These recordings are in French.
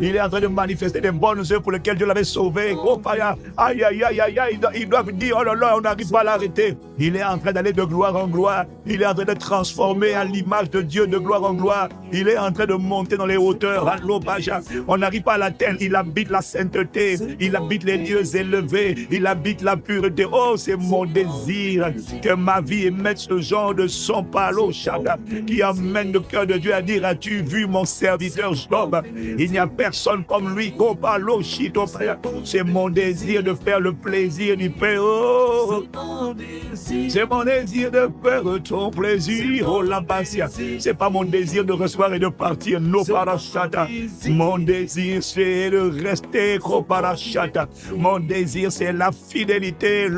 Il est en train de manifester des bonnes œuvres pour lesquelles Dieu l'avait sauvé. Oh, aïe, aïe, aïe, aïe, aïe. Ils doivent dire, oh là là, on n'arrive pas à l'arrêter. Il est en train d'aller de gloire en gloire. Il est en train de transformer à l'image de Dieu de gloire en gloire. Il est en train de monter dans les hauteurs. On n'arrive pas à l'atteindre. Il habite la sainteté. Il habite les lieux élevés. Il habite la pureté. Oh, c'est mon désir que ma vie émette ce genre de son palo qui amène le cœur de Dieu à dire, as-tu vu mon serviteur Job? Il n'y a personne comme lui. C'est mon désir de faire le plaisir du Père. Oh, c'est mon désir de faire ton plaisir. Oh, la patience. C'est pas mon désir de recevoir et de partir. No parachata. Mon désir, c'est de rester. Parachata. Mon désir, c'est la fidélité.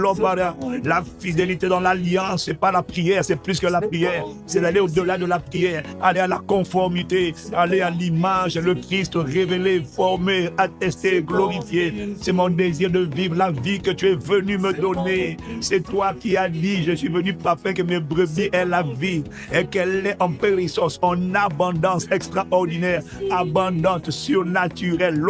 La fidélité dans l'alliance. C'est pas la prière, c'est plus que la prière. C'est d'aller au-delà de la prière. Aller à la conformité. Aller à l'image. Le Christ révélé, formé, attesté, glorifié. C'est mon désir de vivre la vie que tu es venu me donner. C'est toi qui as dit, je suis venu afin que mes brebis aient la vie et qu'elle est en périssance, en abondance extraordinaire, abondante, surnaturelle.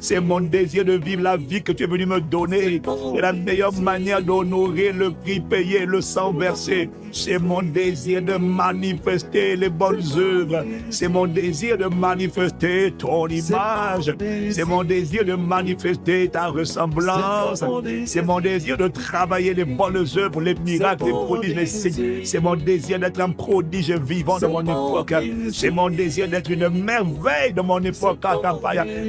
C'est mon désir de vivre la vie que tu es venu me donner. C'est la meilleure manière d'honorer le prix payé, le sang versé. C'est mon désir de manifester les bonnes œuvres. C'est mon désir de manifester ton image. C'est mon désir de manifester ta ressemblance. C'est mon désir de travailler les bonnes œuvres, les miracles, les prodiges, les signes. C'est mon désir d'être un prodige vivant de mon époque. C'est mon désir d'être une merveille de mon époque.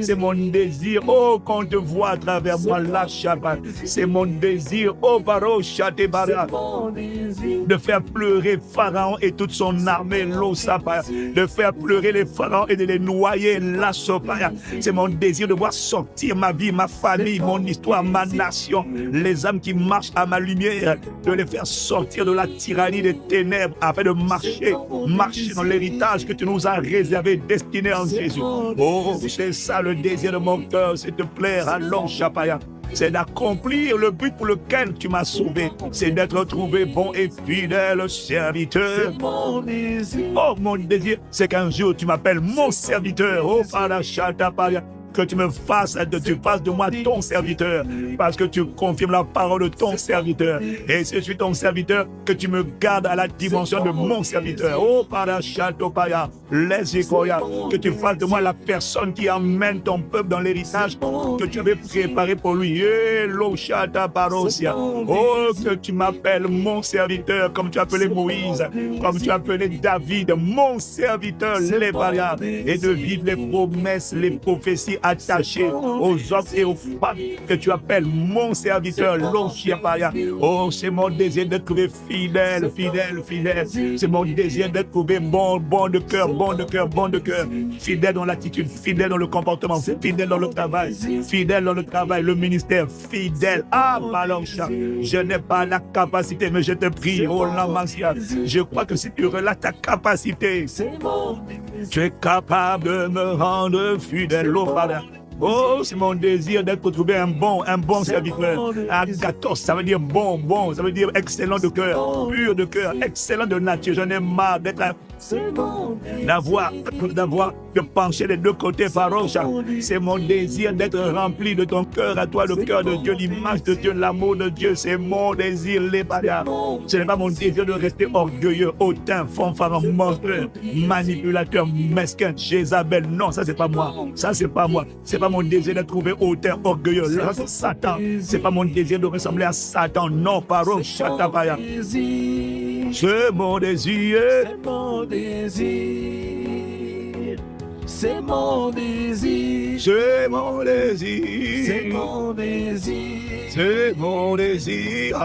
C'est mon désir, oh, qu'on te voit à travers moi, la Shabbat. C'est mon désir, oh, Baro Shatebara, de faire pleurer Pharaon et toute son armée, l'Osapa, de faire pleurer les pharaons et de les noyer, la Sopaya. C'est mon désir de voir sortir ma vie, ma famille, mon histoire, ma nation, les âmes qui marchent à ma lumière, de les faire sortir de la tyrannie des ténèbres afin de marcher dans l'héritage que tu nous as réservé, destiné en Jésus. Oh, c'est ça le désir de mon cœur, c'est de plaire à l'homme Chapaya. C'est d'accomplir le but pour lequel tu m'as sauvé. C'est d'être trouvé bon et fidèle serviteur. Oh, mon désir, c'est qu'un jour tu m'appelles mon serviteur. Oh, Parachata Paria. Que tu me fasses, tu fasses de moi ton serviteur, parce que tu confirmes la parole de ton serviteur. Et je suis ton serviteur, que tu me gardes à la dimension de mon serviteur. Oh, Parachatopaya, Lesekoya, que tu fasses de moi la personne qui emmène ton peuple dans l'héritage que tu avais préparé pour lui. Loshata Parosia. Oh, que tu m'appelles mon serviteur, comme tu as appelé Moïse, comme tu as appelé David, mon serviteur, Lebaria, et de vivre les promesses, les prophéties attaché aux hommes et aux femmes que tu appelles mon serviteur, l'Oshiapaya. Oh, c'est mon désir d'être trouvé fidèle, fidèle, fidèle. C'est mon désir d'être trouvé bon de cœur, bon de cœur, bon de cœur. Fidèle dans l'attitude, fidèle dans le comportement, fidèle dans le travail, fidèle dans le travail, le ministère, fidèle. Ah, Maloncha, je n'ai pas la capacité, mais je te prie, oh Lamasia, je crois que si tu relates ta capacité, tu es capable de me rendre fidèle, oh Padre. Oh, c'est mon désir d'être trouvé un bon serviteur. Agathos, ça veut dire bon, ça veut dire excellent de cœur, pur de cœur, excellent de nature. J'en ai marre d'être d'avoir de pencher les deux côtés farouches. C'est mon désir d'être rempli de ton cœur à toi, le cœur de Dieu, l'image de Dieu, l'amour de Dieu. C'est mon désir, les paria. Ce n'est pas mon désir de rester orgueilleux, hautain, fanfaron, menteur, manipulateur, mesquin, Jézabel. Non, ça c'est pas moi. Ça c'est pas moi. C'est pas mon désir de trouver hautain, orgueilleux. Là, c'est Satan. C'est pas mon désir de ressembler à Satan. Non, parole, Chatapaya. C'est mon désir. C'est mon désir. C'est mon désir. C'est mon désir. C'est mon désir. C'est mon désir.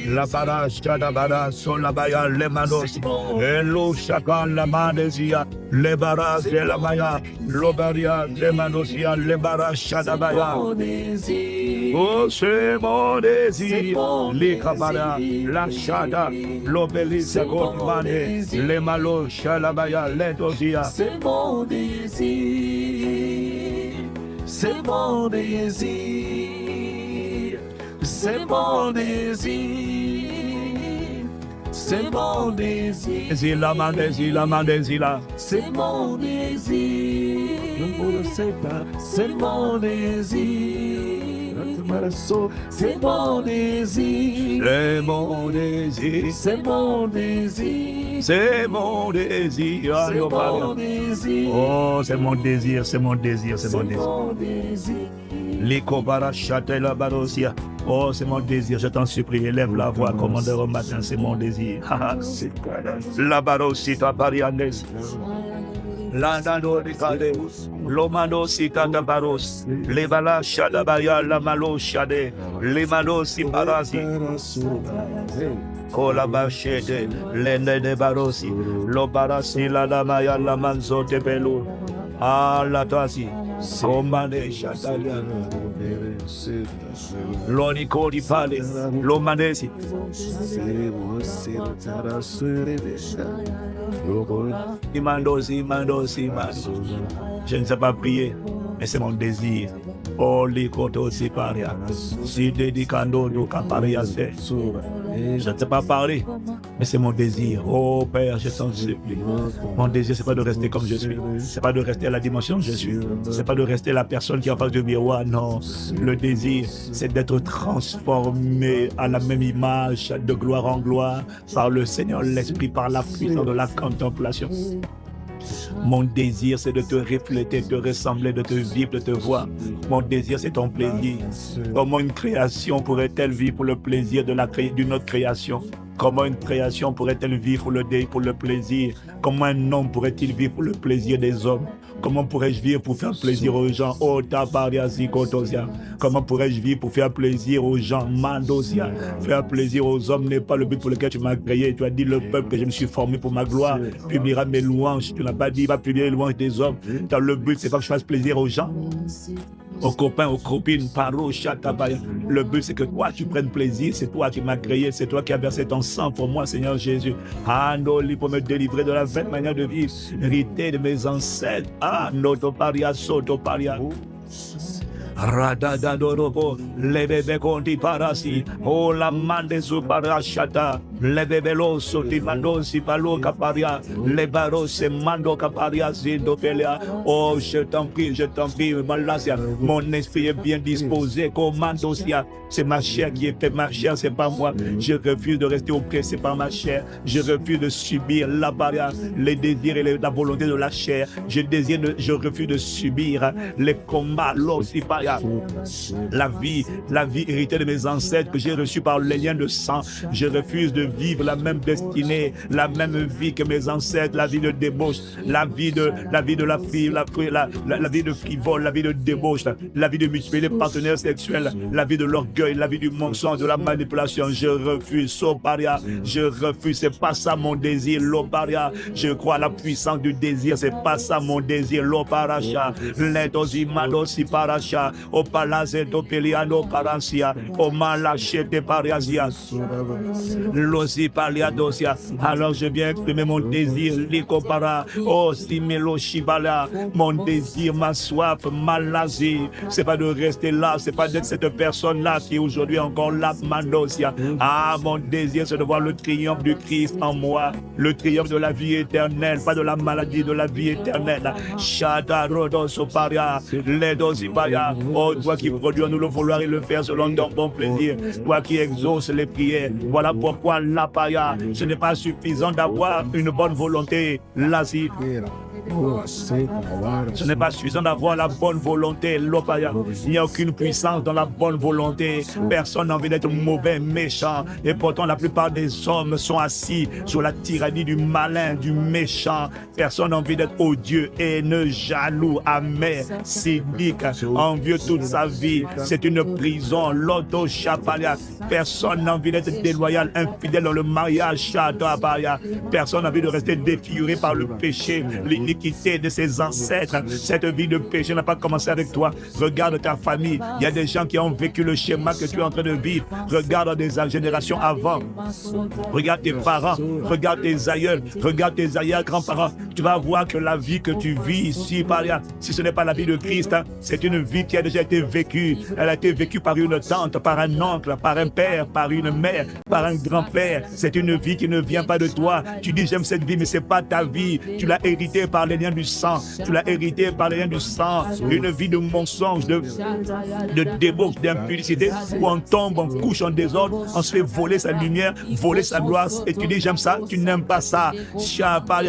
La barage, la barage, sur la baya, les manos. Et l'eau, chacun, la manésia. Les barrages, la maya. L'obaria, les manosia, les barrages, chadabaya. Oh, c'est mon désir. Les cabara, la chada, l'obélis, la godmane, les malos, chalabaya, les dosia. C'est mon désir. C'est mon désir. C'est mon désir. C'est mon désir. La mandésila. C'est mon désir. C'est mon désir. C'est mon désir. C'est mon désir. C'est mon désir. C'est mon désir. C'est mon désir. Oh, c'est mon désir, c'est mon désir, c'est mon C'est désir. mon désir. Likobara Chatela Barosia. Oh, c'est mon désir, je t'en supplie, élève la voix, commandeur au matin, c'est mon désir. La Barosita Barianes. Landano Ricade. Lomano Sitanda Baros. Levala Shadabaya Lamalo Shade. Lemano Siparasi. Kola Bachete. Lende de Barosi. Lobarasi la Lamaya Lamanzo de Belu. Ah, la Tasi. Comande Chatalia. Lonico di Pale. Lomanesi. Imandosi. Je ne sais pas prier, mais c'est mon désir. Oh, l'ikoto si paria. Si dedicando do capariase. Je ne sais pas parler, mais c'est mon désir. Oh Père, je t'en supplie. Mon désir, c'est pas de rester comme je suis. C'est pas de rester à la dimension que je suis. C'est pas de rester la personne qui est en face du miroir. Non. Le désir, c'est d'être transformé à la même image, de gloire en gloire, par le Seigneur, l'Esprit, par la puissance de la contemplation. Mon désir, c'est de te refléter, de te ressembler, de te vivre, de te voir. Mon désir, c'est ton plaisir. Comment une création pourrait-elle vivre pour le plaisir d'une autre création? Comment une création pourrait-elle vivre pour le plaisir? Comment un homme pourrait-il vivre pour le plaisir des hommes? Comment pourrais-je vivre pour faire plaisir aux gens? Oh, Tabariasi Kotosia. Comment pourrais-je vivre pour faire plaisir aux gens? Mandosia. Faire plaisir aux hommes n'est pas le but pour lequel tu m'as créé. Tu as dit, le peuple que je me suis formé pour ma gloire publiera mes louanges. Tu n'as pas dit, il va publier les louanges des hommes. Le but, c'est pas que je fasse plaisir aux gens, aux copains, aux copines, paro, chatabaya. Le but, c'est que toi, tu prennes plaisir. C'est toi qui m'as créé. C'est toi qui as versé ton sang pour moi, Seigneur Jésus. Andoli, pour me délivrer de la vaine manière de vivre, hérité de mes ancêtres. Ah, notoparia, sotoparia. Radadadorobo, le bébé conti parasi, oh la mande su parashata, le bébé loso ti mando si palo caparia, le baros se mando caparia zindo pelia. Oh, je t'en prie, Malasia, mon esprit est bien disposé, commandosia. C'est ma chair qui est fait, ma chair, c'est pas moi. Je refuse de rester oppressé par ma chair. Je refuse de subir la barrière, les désirs et la volonté de la chair. Je refuse de subir les combats, la vie héritée de mes ancêtres que j'ai reçue par les liens de sang. Je refuse de vivre la même destinée, la même vie que mes ancêtres, la vie de débauche, la vie de frivole, la vie de débauche, la vie de multiplier les partenaires sexuels, la vie de l'orgueil, la vie du mensonge, de la manipulation. Je refuse, Soparia, je refuse, c'est pas ça mon désir, Loparia. Je crois à la puissance du désir, c'est pas ça mon désir, Loparacha, Ledosi Madosi Paracha, O Palazzo Peliano Parancia, O Malachete Pariasia, Losi Paliadosia. Alors je viens exprimer mon désir, Likopara, O Simelo Shibala, mon désir, ma soif, ma lasie. C'est pas de rester là, c'est pas d'être cette personne-là qui est aujourd'hui encore là, Mandosia. Ah, mon désir, c'est de voir le triomphe du Christ en moi, le triomphe de la vie éternelle, pas de la maladie, de la vie éternelle. Shada Rodoso Paria, Ledosi Paria. Oh, toi qui produis, nous le vouloir et le faire selon ton bon plaisir. Toi qui exauces les prières. Voilà pourquoi la Paya, ce n'est pas suffisant d'avoir une bonne volonté. L'Asie. Ce n'est pas suffisant d'avoir la bonne volonté, l'opaya. Il n'y a aucune puissance dans la bonne volonté. Personne n'a envie d'être mauvais, méchant. Et pourtant, la plupart des hommes sont assis sur la tyrannie du malin, du méchant. Personne n'a envie d'être odieux, haineux, jaloux, amer, cynique, envieux toute sa vie. C'est une prison, l'auto-chapalia. Personne n'a envie d'être déloyal, infidèle dans le mariage, chatabaya. Personne n'a envie de rester défiguré par le péché, l'iniquité de ses ancêtres. Cette vie de péché n'a pas commencé avec toi. Regarde ta famille. Il y a des gens qui ont vécu le schéma que tu es en train de vivre. Regarde des générations avant. Regarde tes parents. Regarde tes aïeuls. Regarde tes aïeuls, grands-parents. Tu vas voir que la vie que tu vis ici, si ce n'est pas la vie de Christ, c'est une vie qui a déjà été vécue. Elle a été vécue par une tante, par un oncle, par un père, par une mère, par un grand-père. C'est une vie qui ne vient pas de toi. Tu dis j'aime cette vie, mais c'est pas ta vie. Tu l'as héritée par par les liens du sang. Tu l'as hérité par les liens du sang. Une vie de mensonge, de débauche, d'impudicité, où on tombe, on couche en désordre, on se fait voler sa lumière, voler sa gloire. Et tu dis, j'aime ça, tu n'aimes pas ça.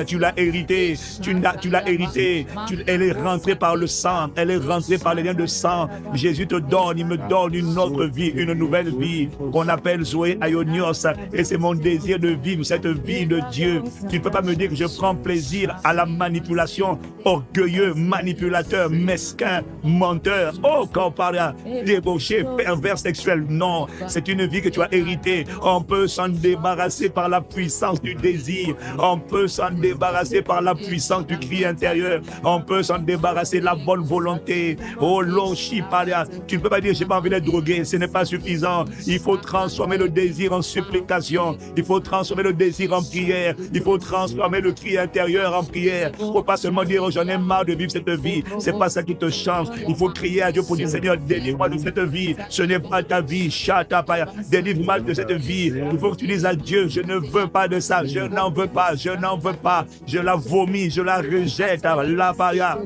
Tu l'as hérité, tu l'as hérité. Elle est rentrée par le sang, elle est rentrée par les liens de sang. Jésus te donne, il me donne une autre vie, une nouvelle vie, qu'on appelle Zoé Aionios. Et c'est mon désir de vivre cette vie de Dieu. Tu ne peux pas me dire que je prends plaisir à la manipulation, orgueilleux, manipulateur, mesquin, menteur, comparat, débauché, pervers sexuel. Non, c'est une vie que tu as héritée. On peut s'en débarrasser par la puissance du désir. On peut s'en débarrasser par la puissance du cri intérieur. On peut s'en débarrasser la bonne volonté. Oh, l'oshiparia. Tu ne peux pas dire, j'ai pas envie d'être drogué. Ce n'est pas suffisant. Il faut transformer le désir en supplication. Il faut transformer le désir en prière. Il faut transformer le cri intérieur en prière. Il ne faut pas seulement dire, oh, j'en ai marre de vivre cette vie. C'est pas ça qui te change. Il faut crier à Dieu pour dire, Seigneur, délivre-moi de cette vie. Ce n'est pas ta vie. Shatapaya. Délivre-moi de cette vie. Il faut que tu dises à Dieu, je ne veux pas de ça. Je n'en veux pas. Je n'en veux pas. Je la vomis. Je la rejette. La paya.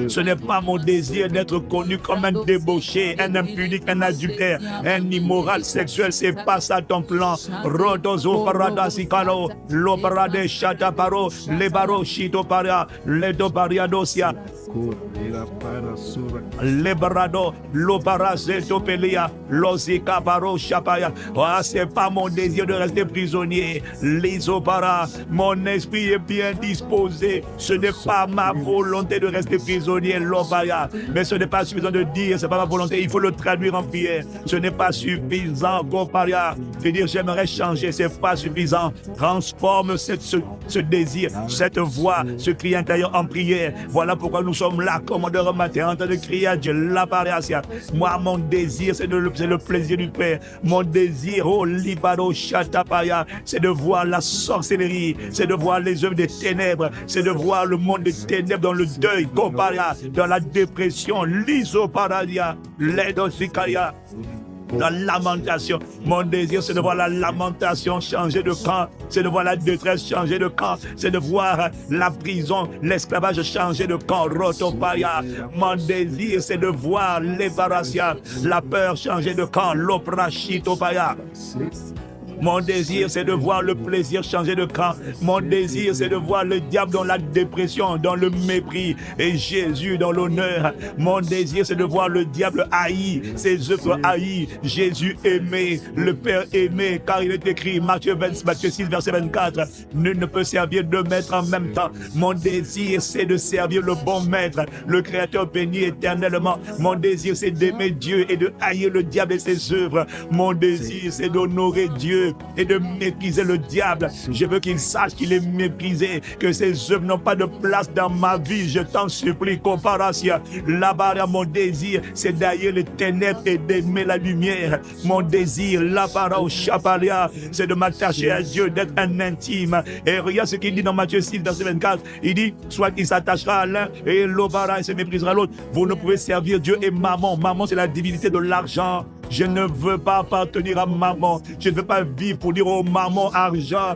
Ce n'est pas mon désir d'être connu comme un débauché, un impunique, un adultère, un immoral sexuel. C'est pas ça ton plan. Rodozo parada sikalo, loparade shataparo, lebaro shitoparia, ledopariadosia. Lebrado, Lobarazetopelia, Lozika Baro Chapaya. Ah, c'est pas mon désir de rester prisonnier. L'Isobara, mon esprit est bien disposé. Ce n'est pas ma volonté de rester prisonnier, Lobaya. Mais ce n'est pas suffisant de dire, c'est pas ma volonté. Il faut le traduire en prière. Ce n'est pas suffisant, Goparia. De dire, j'aimerais changer, c'est pas suffisant. Transforme ce désir, cette voix, ce cri intérieur en prière. Voilà pourquoi nous sommes là, commandeur matin, en train de crier à Dieu, l'apparition. Moi, mon désir, c'est le plaisir du Père. Mon désir, oh, Libado Shatapaya, c'est de voir la sorcellerie, c'est de voir les œuvres des ténèbres, c'est de voir le monde des ténèbres dans le deuil, Goparia, dans la dépression, l'Isoparadia, l'Edosikaya. La lamentation. Mon désir, c'est de voir la lamentation changer de camp. C'est de voir la détresse changer de camp. C'est de voir la prison, l'esclavage changer de camp. Rotopaya. Mon désir, c'est de voir l'évaration, la peur changer de camp. Loprachitopaya. Mon désir, c'est de voir le plaisir changer de camp. Mon désir, c'est de voir le diable dans la dépression, dans le mépris, et Jésus dans l'honneur. Mon désir, c'est de voir le diable haï, ses œuvres haïs, Jésus aimé, le Père aimé, car il est écrit, Matthieu 6, verset 24, nul ne peut servir deux maîtres en même temps. Mon désir, c'est de servir le bon maître, le Créateur béni éternellement. Mon désir, c'est d'aimer Dieu et de haïr le diable et ses œuvres. Mon désir, c'est d'honorer Dieu et de mépriser le diable. Je veux qu'il sache qu'il est méprisé, que ses œuvres n'ont pas de place dans ma vie. Je t'en supplie, comparation. Là-bas, mon désir, c'est d'haïr les ténèbres et d'aimer la lumière. Mon désir, là-bas, au chapalia, c'est de m'attacher à Dieu, d'être un intime. Et regarde ce qu'il dit dans Matthieu 6, verset 24. Il dit, soit il s'attachera à l'un et l'obara, il se méprisera l'autre. Vous ne pouvez servir Dieu et maman. Maman, c'est la divinité de l'argent. Je ne veux pas appartenir à maman. Je ne veux pas vivre pour dire, oh maman, argent,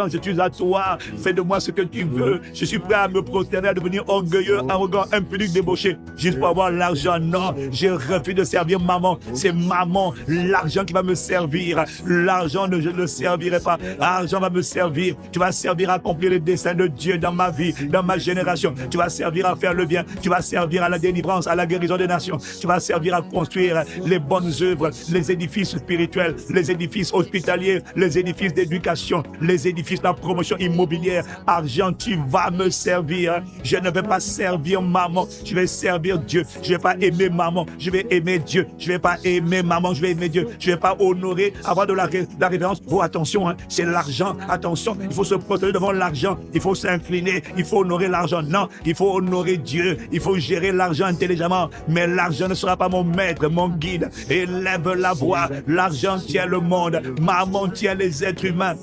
je suis à toi. Fais de moi ce que tu veux. Je suis prêt à me prosterner, à devenir orgueilleux, arrogant, impunique, débauché. Juste pour avoir l'argent. Non, je refuse de servir maman. C'est maman, l'argent qui va me servir. L'argent, je ne le servirai pas. L'argent va me servir. Tu vas servir à accomplir les desseins de Dieu dans ma vie, dans ma génération. Tu vas servir à faire le bien. Tu vas servir à la délivrance, à la guérison des nations. Tu vas servir à construire les bonnes œuvres, les édifices spirituels, les édifices hospitaliers, les édifices d'éducation, les édifices de la promotion immobilière. Argent, tu vas me servir. Je ne vais pas servir maman, je vais servir Dieu. Je ne vais pas aimer maman, je vais aimer Dieu. Je ne vais pas aimer maman, je vais aimer Dieu. Je ne vais pas honorer, avoir de la révérence. Oh, attention, c'est l'argent. Attention, il faut se protéger devant l'argent. Il faut s'incliner, il faut honorer l'argent. Non, il faut honorer Dieu. Il faut gérer l'argent intelligemment. Mais l'argent ne sera pas mon maître, mon guide. Et lève la voix. L'argent tient le monde. Maman tient les êtres humains.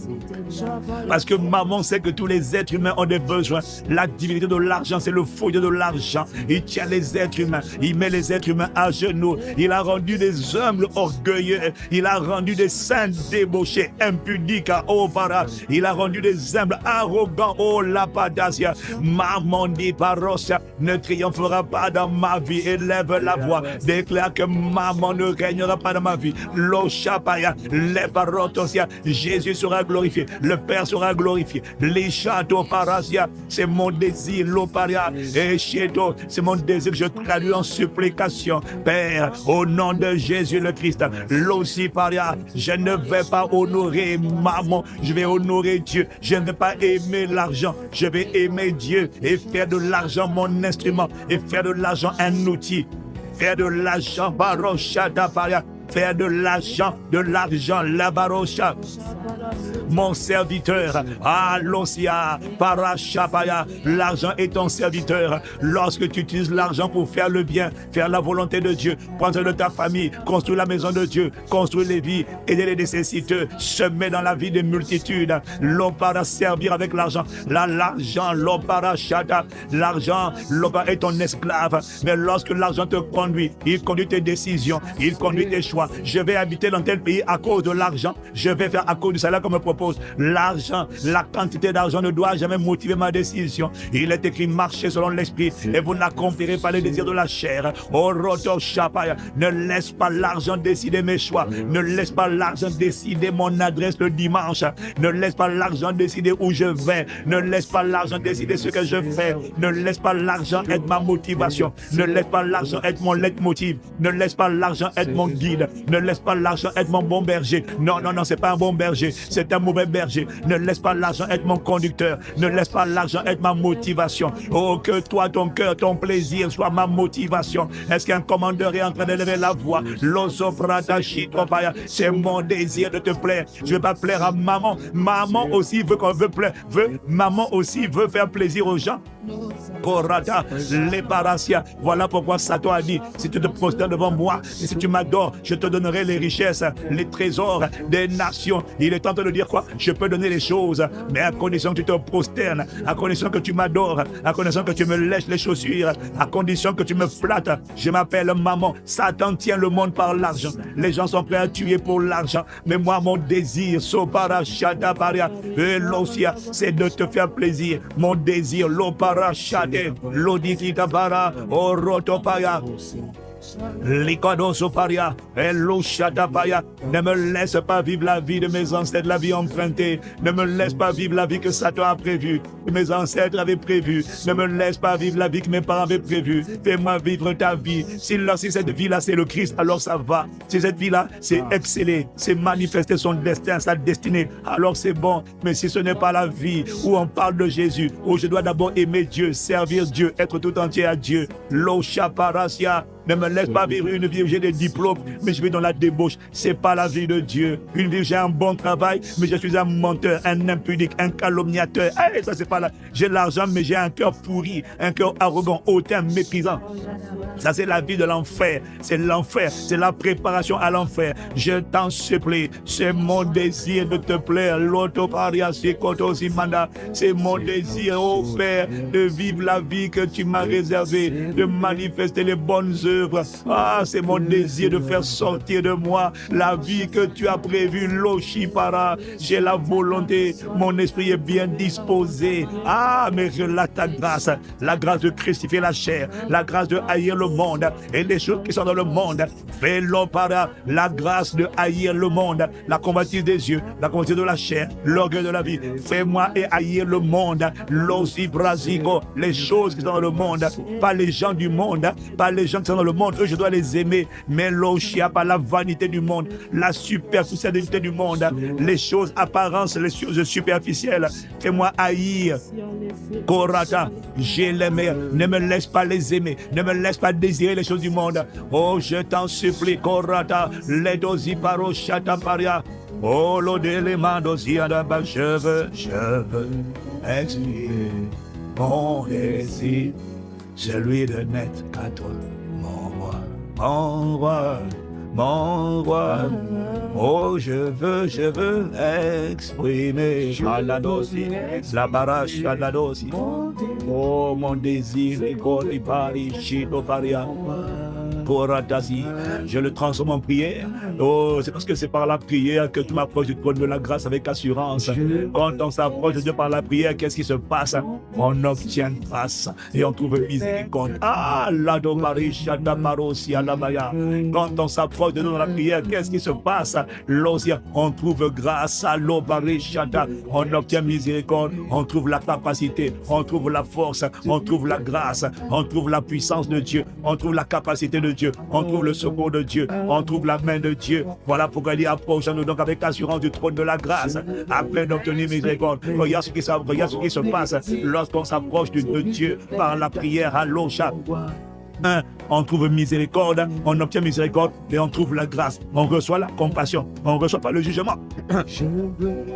Parce que maman sait que tous les êtres humains ont des besoins. La divinité de l'argent, c'est le fouillis de l'argent. Il tient les êtres humains. Il met les êtres humains à genoux. Il a rendu des humbles orgueilleux. Il a rendu des saints débauchés, impudiques à Ovara. Il a rendu des humbles arrogants. Oh la padasia. Maman dit parosia ne triomphera pas dans ma vie. Élève la voix. Déclare que maman ne régnera pas dans ma vie. L'Oshapaya, les parotosia. Jésus sera glorifié. Le Père sera glorifié. Les châteaux parasia, c'est mon désir. L'Oparia et Cheto, c'est mon désir que je traduis en supplication. Père, au nom de Jésus le Christ, l'Osiparia, je ne vais pas honorer maman, je vais honorer Dieu. Je ne vais pas aimer l'argent, je vais aimer Dieu et faire de l'argent mon instrument et faire de l'argent un outil. Faire de l'argent, Barosha Daparia. Faire de l'argent, la Barosha. Mon serviteur, Alosia, Parachapaya, l'argent est ton serviteur. Lorsque tu utilises l'argent pour faire le bien, faire la volonté de Dieu, prendre soin de ta famille, construire la maison de Dieu, construire les vies, aider les nécessiteux, semer dans la vie des multitudes, l'opara servir avec l'argent. Là, l'argent, l'opara chata, l'argent, l'opara est ton esclave. Mais lorsque l'argent te conduit, il conduit tes décisions, il conduit tes choix. Je vais habiter dans tel pays à cause de l'argent. Je vais faire à cause du salaire qu'on me propose. L'argent, la quantité d'argent ne doit jamais motiver ma décision. Il est écrit marchez selon l'esprit et vous n'accomplirez pas les désirs de la chair. Oh Roto Shapaya, ne laisse pas l'argent décider mes choix. Ne laisse pas l'argent décider mon adresse le dimanche. Ne laisse pas l'argent décider où je vais. Ne laisse pas l'argent décider ce que je fais. Ne laisse pas l'argent être ma motivation. Ne laisse pas l'argent être mon leitmotiv. Ne laisse pas l'argent être mon guide. Ne laisse pas l'argent être mon bon berger. Non, non, non, c'est pas un bon berger. C'est un mauvais berger. Ne laisse pas l'argent être mon conducteur. Ne laisse pas l'argent être ma motivation. Oh, que toi, ton cœur, ton plaisir soit ma motivation. Est-ce qu'un commandeur est en train d'élever la voix? C'est mon désir de te plaire. Je ne vais pas plaire à maman. Maman aussi veut qu'on veut plaire. Maman aussi veut faire plaisir aux gens. Korata, les parasia. Voilà pourquoi Satan a dit, si tu te prosternes devant moi, et si tu m'adores, je te donnerai les richesses, les trésors des nations. Il est en train de dire quoi? Je peux donner les choses, mais à condition que tu te prosternes, à condition que tu m'adores, à condition que tu me lèches les chaussures, à condition que tu me flattes. Je m'appelle maman. Satan tient le monde par l'argent. Les gens sont prêts à tuer pour l'argent, mais moi mon désir, Sopara Shadabaria, c'est de te faire plaisir. Mon désir, Lopara Shade, Lodikitabara, Orotopaya. Likodosoparia, Eloshadapaya. Ne me laisse pas vivre la vie de mes ancêtres, la vie empruntée. Ne me laisse pas vivre la vie que Satan a prévue, que mes ancêtres avaient prévue. Ne me laisse pas vivre la vie que mes parents avaient prévue. Fais-moi vivre ta vie. Si cette vie-là, c'est le Christ, alors ça va. Si cette vie-là, c'est exceller, c'est manifester son destin, sa destinée, alors c'est bon. Mais si ce n'est pas la vie où on parle de Jésus, où je dois d'abord aimer Dieu, servir Dieu, être tout entier à Dieu, Loshaparasia. Ne me laisse pas vivre une vie où j'ai des diplômes, mais je vis dans la débauche. C'est pas la vie de Dieu. Une vie où j'ai un bon travail, mais je suis un menteur, un impudique, un calomniateur. Hey, ça c'est pas là. J'ai l'argent, mais j'ai un cœur pourri, un cœur arrogant, hautain, méprisant. Ça c'est la vie de l'enfer. C'est l'enfer. C'est la préparation à l'enfer. Je t'en supplie. C'est mon désir de te plaire. C'est mon désir, oh Père, de vivre la vie que tu m'as réservée, de manifester les bonnes œuvres. Ah, c'est mon désir de faire sortir de moi la vie que tu as prévue. Loshipara, j'ai la volonté, mon esprit est bien disposé. Ah, mais je la ta grâce, la grâce de crucifier la chair, la grâce de haïr le monde et les choses qui sont dans le monde. Fais-le para, la grâce de haïr le monde, la convoitise des yeux, la convoitise de la chair, l'orgueil de la vie. Fais-moi et haïr le monde. L'osi brasigo, les choses qui sont dans le monde, pas les gens du monde, pas les gens qui sont dans le monde, eux je dois les aimer, mais l'oshia, pas la vanité du monde, la superficialité du monde, les choses apparences, les choses superficielles. Fais-moi haïr. Korata, j'ai l'aimé, ne me laisse pas les aimer, ne me laisse pas désirer les choses du monde. Oh, je t'en supplie, Korata, les dosi paro chata paria. Oh, l'odélément dosia d'abord, je veux expier mon désir, celui de naître qu'à toi. Mon roi, mon roi. Oh, je veux exprimer Shaladosi, la bara Shaladosi. Oh, mon désir, Egoli Pari, Shito Paria. Je le transforme en prière. Oh, c'est parce que c'est par la prière que tu m'approches du trône de la grâce avec assurance. Quand on s'approche de Dieu par la prière, qu'est-ce qui se passe? On obtient grâce et on trouve miséricorde. Ah, l'Adomari, Shadamarosi, Alabaya. Quand on s'approche de nous dans la prière, qu'est-ce qui se passe? L'Osia, on trouve grâce à l'Obari, Shada. On obtient miséricorde, on trouve la capacité, on trouve la force, on trouve la grâce, on trouve la puissance de Dieu, on trouve la capacité de Dieu, on trouve le secours de Dieu, on trouve la main de Dieu. Voilà pourquoi il dit approchons-nous donc avec assurance du trône de la grâce afin d'obtenir miséricorde. Regarde ce qui se passe lorsqu'on s'approche de Dieu par la prière à l'Ocha. On trouve miséricorde, on obtient miséricorde et on trouve la grâce. On reçoit la compassion, on ne reçoit pas le jugement.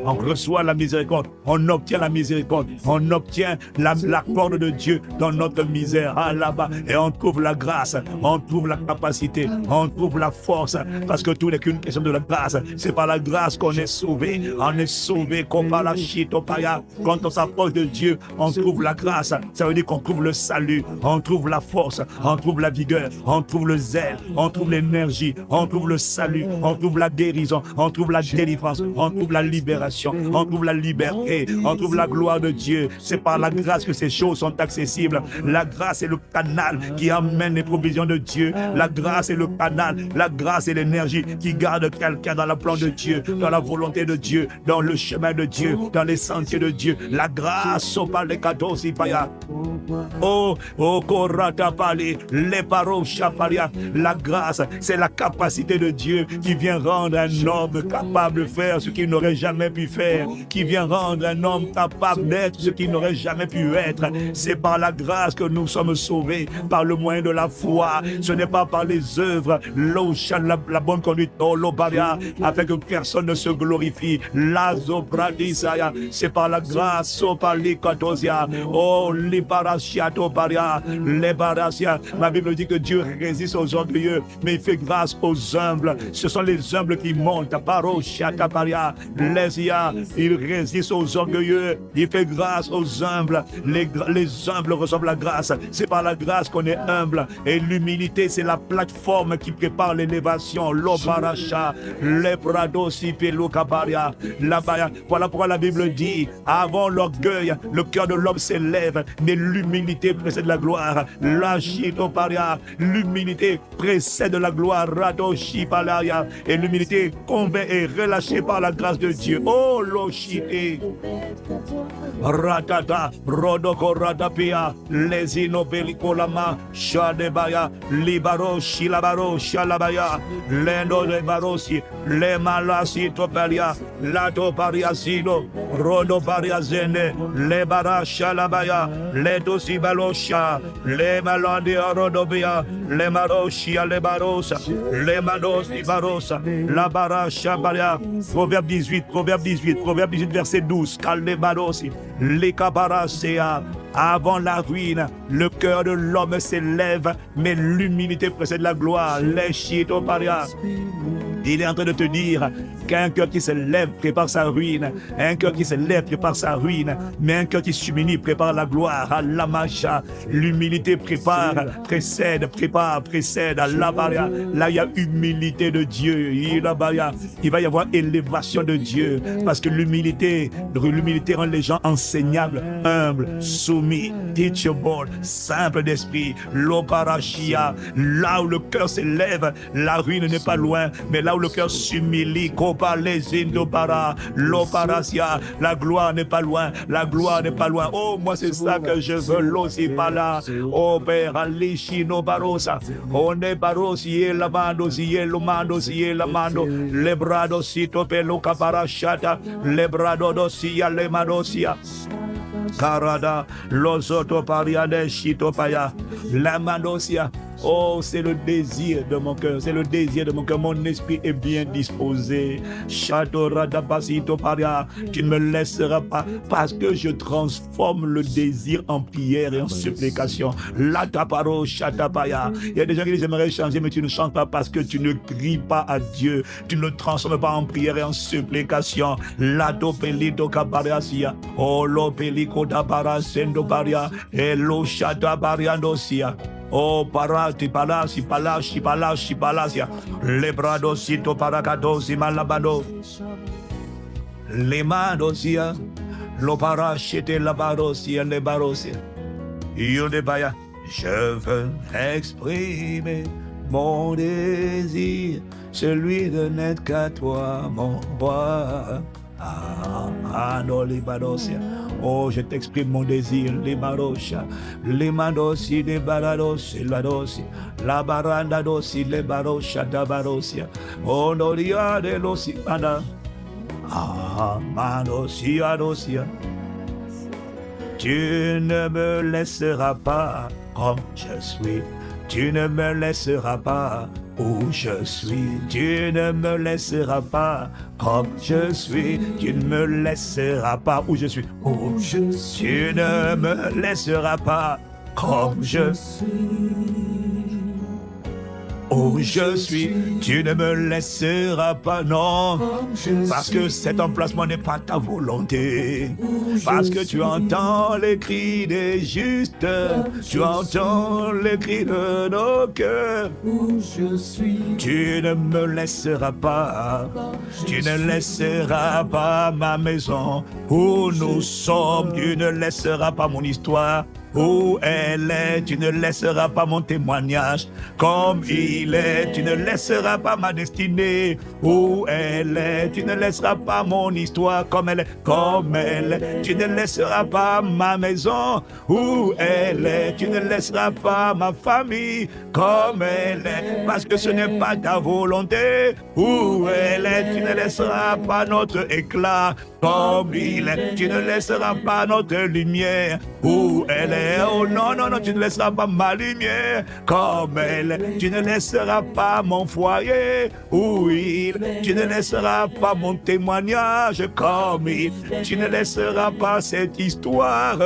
On reçoit la miséricorde, on obtient la miséricorde, on obtient l'accord de Dieu dans notre misère. Ah, là-bas, et on trouve la grâce, on trouve la capacité, on trouve la force, parce que tout n'est qu'une question de la grâce. C'est par la grâce qu'on est sauvé. On est sauvé comme par la chitopaya. Quand on s'approche de Dieu, on trouve la grâce. Ça veut dire qu'on trouve le salut, on trouve la force, on trouve la vigueur, on trouve le zèle, on trouve l'énergie, on trouve le salut, on trouve la guérison, on trouve la délivrance, on trouve la libération, on trouve la liberté, on trouve la gloire de Dieu. C'est par la grâce que ces choses sont accessibles. La grâce est le canal qui amène les provisions de Dieu. La grâce est le canal, la grâce est l'énergie qui garde quelqu'un dans le plan de Dieu, dans la volonté de Dieu, dans le chemin de Dieu, dans les sentiers de Dieu. La grâce, Korata Pali, les paroles Chaparia. La grâce, c'est la capacité de Dieu qui vient rendre un homme capable de faire ce qu'il n'aurait jamais pu faire, qui vient rendre un homme capable d'être ce qu'il n'aurait jamais pu être. C'est par la grâce que nous sommes sauvés, par le moyen de la foi. Ce n'est pas par les œuvres, la bonne conduite, afin que personne ne se glorifie. C'est par la grâce, ma Bible dit que Dieu résiste aux orgueilleux, mais il fait grâce aux humbles. Ce sont les humbles qui montent. Il résiste aux orgueilleux, il fait grâce aux humbles. Les humbles reçoivent la grâce. C'est par la grâce qu'on est humble. Et l'humilité, c'est la plateforme qui prépare l'élévation. Voilà pourquoi la Bible dit, avant l'orgueil, le cœur de l'homme s'élève, mais l'humilité précède la gloire. L'humilité précède la gloire. Et l'humilité convainc et relâchée par la grâce de Dieu. Oh, l'oshite. Ratata, Rodoko Ratapia, Lesino Belikolama, Shadebaya, Libaro, Shilabaro, Shalabaya, Lendo de Barosi, Le Malasi Topalia, Lato Pariasino, Rodo Pariazene, Le Bara Shalabaya, Le Dosibalosha, Le Malandi Rodobia, Le Maroshia, Le Barosa, Le Madosi Barosa, La Bara Shabaria. Proverbe 18, verset 12, Kalde Barosi. Les cabaracéas, avant la ruine, le cœur de l'homme s'élève, mais l'humilité précède la gloire. Les chitoparia. Il est en train de te dire qu'un cœur qui se lève prépare sa ruine, un cœur qui se lève prépare sa ruine, mais un cœur qui s'humilie prépare la gloire. À l'amacha, l'humilité précède, à l'abaria. Là, il y a humilité de Dieu. Il va y avoir élévation de Dieu, parce que l'humilité rend les gens enseignables, humbles, soumis, teachable, simple d'esprit. L'oparachia, là où le cœur s'élève, la ruine n'est pas loin, mais là où le cœur s'humilie, la gloire n'est pas loin, la gloire n'est pas loin. Oh, moi c'est ça que je veux, l'osi pas là. Oh, Père, alishino barosa, on est barosi, la mando, la mando, le brado sito pelo caparachata, le brado dosia, le madosia. Karada, losoto pariade, chitopaya, la mandosia. Oh, c'est le désir de mon cœur, c'est le désir de mon cœur. Mon esprit est bien disposé. Shadoradabasito paria. Tu ne me laisseras pas parce que je transforme le désir en prière et en supplication. Lataparo shatapaya. Il y a des gens qui disent j'aimerais changer, mais tu ne chantes pas parce que tu ne cries pas à Dieu. Tu ne le transformes pas en prière et en supplication. Lato pelito kabariasia. Oh lo peliko dabara sendo baria. Elo shatabariandosia. Oh, parati, palasi, palasi, palasi, palasia. Lebradosito paracadosi malabado. Le madosia. Lo parachete la barosia, le barosia. Yodebaya. Je veux exprimer mon désir, celui de n'être qu'à toi, mon roi. Non, les barosia. Oh, je t'exprime mon désir, les barosha, les madosi, les baradosi, la dosi, la baranda dosi, les barosha, da barosia. Oh, noria de losi, ada. Madosia, dosia. Tu ne me laisseras pas comme je suis. Tu ne me laisseras pas où je suis. Tu ne me laisseras pas comme je suis. Tu ne me laisseras pas où je suis. Où je suis. Tu ne me laisseras pas comme je suis. Où je suis, tu ne me laisseras pas, non, parce que cet emplacement n'est pas ta volonté, parce que tu entends les cris des justes, tu entends les cris de nos cœurs. Où je suis, tu ne me laisseras pas, tu ne laisseras pas ma maison, où nous sommes, tu ne laisseras pas mon histoire. Où elle est, tu ne laisseras pas mon témoignage. Comme il est, tu ne laisseras pas ma destinée. Où elle est, tu ne laisseras pas mon histoire. Comme elle est, tu ne laisseras pas ma maison. Où elle est, tu ne laisseras pas ma famille. Comme elle est, parce que ce n'est pas ta volonté. Où elle est, tu ne laisseras pas notre éclat. Comme il est, tu ne laisseras pas notre lumière. Où elle est, oh non, non, non, tu ne laisseras pas ma lumière. Comme elle est, tu ne laisseras pas mon foyer. Où il est, tu ne laisseras pas mon témoignage. Comme il est, tu ne laisseras pas cette histoire.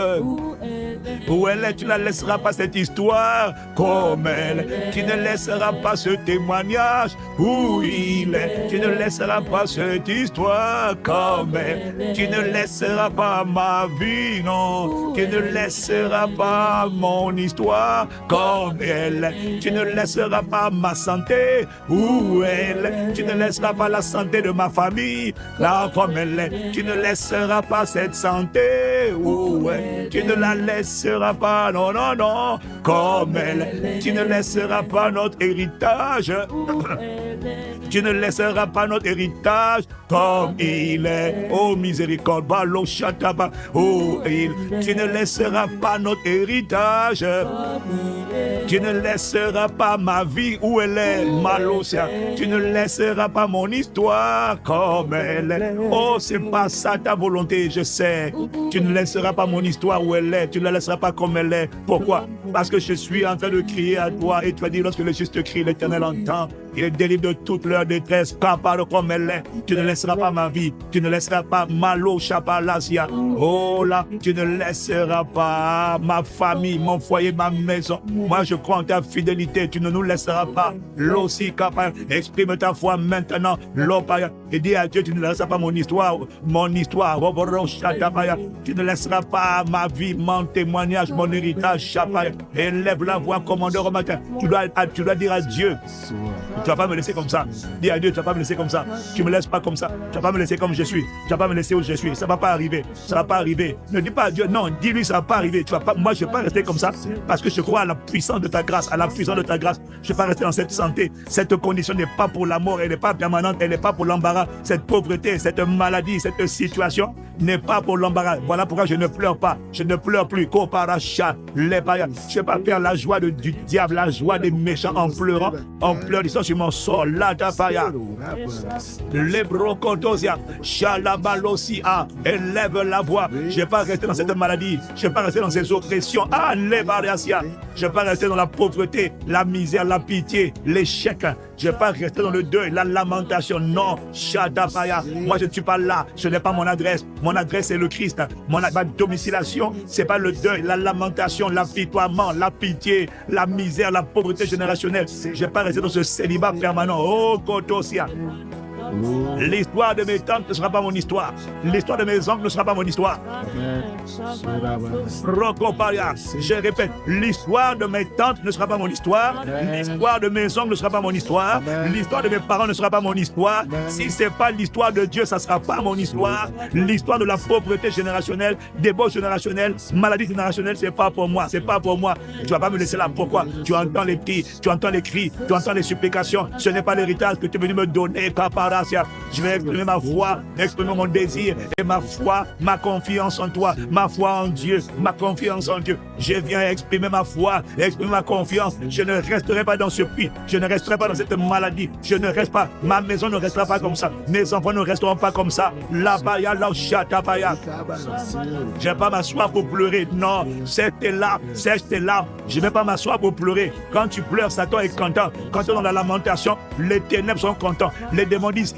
Où elle est, tu ne laisseras pas cette histoire. Comme elle, tu ne laisseras pas ce témoignage. Où il est, tu ne laisseras pas cette histoire. Comme elle, tu ne laisseras pas ma vie, non. Tu ne laisseras pas mon histoire. Comme elle, tu ne laisseras pas ma santé. Où elle, tu ne laisseras pas la santé de ma famille. Là, comme elle est, tu ne laisseras pas cette santé. Où elle, tu ne la laisseras pas, non, non, non. Comme elle, tu ne laisseras pas notre héritage. Tu ne laisseras pas notre héritage comme il est. Oh miséricorde, balo chataba. Oh il, tu ne laisseras pas notre héritage. Tu ne laisseras pas ma vie où elle est, Malosia. Tu ne laisseras pas mon histoire comme elle est. Oh, c'est pas ça ta volonté, je sais. Tu ne laisseras pas mon histoire où elle est. Tu ne la laisseras pas comme elle est. Pourquoi? Parce que je suis en train de crier à toi. Et tu as dit, lorsque le juste crie, l'Éternel entend. Il est délivré de toute leur détresse. Parle comme elle est. Tu ne laisseras pas ma vie. Tu ne laisseras pas Malo Chapalasia. Oh là, tu ne laisseras pas ma famille, mon foyer, ma maison. Moi, je crois en ta fidélité. Tu ne nous laisseras pas. L'ossi capable. Exprime ta foi maintenant. L'opaya. Et dis à Dieu, tu ne laisseras pas mon histoire. Mon histoire. Tu ne laisseras pas ma vie, mon témoignage, mon héritage. Chapaya. Élève la voix, commandeur au matin. Tu dois dire à Dieu. Tu ne vas pas me laisser comme ça. Dis à Dieu, tu ne vas pas me laisser comme ça. Tu ne me laisses pas comme ça. Tu ne vas pas me laisser comme je suis. Tu ne vas pas me laisser où je suis. Ça ne va pas arriver. Ça ne va pas arriver. Ne dis pas à Dieu, non, dis-lui, ça ne va pas arriver. Tu vas pas, moi, je ne vais pas rester comme ça parce que je crois à la puissance de ta grâce. À la puissance de ta grâce. Je ne vais pas rester dans cette santé. Cette condition n'est pas pour la mort. Elle n'est pas permanente. Elle n'est pas pour l'embarras. Cette pauvreté, cette maladie, cette situation n'est pas pour l'embarras. Voilà pourquoi je ne pleure pas. Je ne pleure plus. Koparacha, lepaya. Je ne vais pas faire la joie du diable, la joie des méchants en pleurant, disant sur mon sort. La tapaya. Les brocotosia. Shalabalosia. Élève la voix. Je ne vais pas rester dans cette maladie. Je ne vais pas rester dans ces oppressions. Ah, les variations. Je ne vais pas rester dans la pauvreté, la misère, la pitié, l'échec. Je ne vais pas rester dans le deuil, la lamentation. Non, Shadapaya. Moi, je ne suis pas là. Ce n'est pas mon adresse. Mon adresse, c'est le Christ. Ma domiciliation, ce n'est pas le deuil, la lamentation, l'apitoiement, la pitié, la misère, la pauvreté générationnelle. Je ne vais pas rester dans ce célibat permanent. Oh, Kotosia. L'histoire de mes tantes ne sera pas mon histoire. L'histoire de mes oncles ne sera pas mon histoire. Rokoparia. Je répète, l'histoire de mes tantes ne sera pas mon histoire. L'histoire de mes oncles ne sera pas mon histoire. L'histoire de mes parents ne sera pas mon histoire. Si ce n'est pas l'histoire de Dieu, ça ne sera pas mon histoire. L'histoire de la pauvreté générationnelle, débauche générationnelle, maladie générationnelle, ce n'est pas pour moi. C'est pas pour moi. Tu ne vas pas me laisser là. Pourquoi? Tu entends les petits, tu entends les cris, tu entends les supplications. Ce n'est pas l'héritage que tu es venu me donner, papa. Je vais exprimer ma foi, exprimer mon désir et ma foi, ma confiance en toi, ma foi en Dieu, ma confiance en Dieu. Je viens exprimer ma foi, exprimer ma confiance. Je ne resterai pas dans ce puits, je ne resterai pas dans cette maladie, je ne reste pas, ma maison ne restera pas comme ça, mes enfants ne resteront pas comme ça. La-baya, la-chatabaya. Je ne vais pas m'asseoir pour pleurer, non, sèche tes larmes, je ne vais pas m'asseoir pour pleurer. Quand tu pleures, Satan est content. Quand tu es dans la lamentation, les ténèbres sont contents. Les démons disent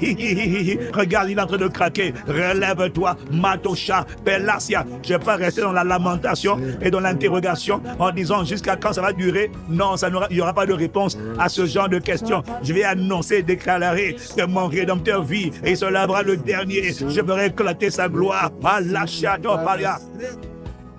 regarde, il est en train de craquer. Relève-toi, Matosha, Pelasia. Je ne vais pas rester dans la lamentation et dans l'interrogation en disant jusqu'à quand ça va durer. Non, il n'y aura pas de réponse à ce genre de questions. Je vais annoncer, déclarer que mon Rédempteur vit et il se lèvera le dernier. Je ferai éclater sa gloire. Paria.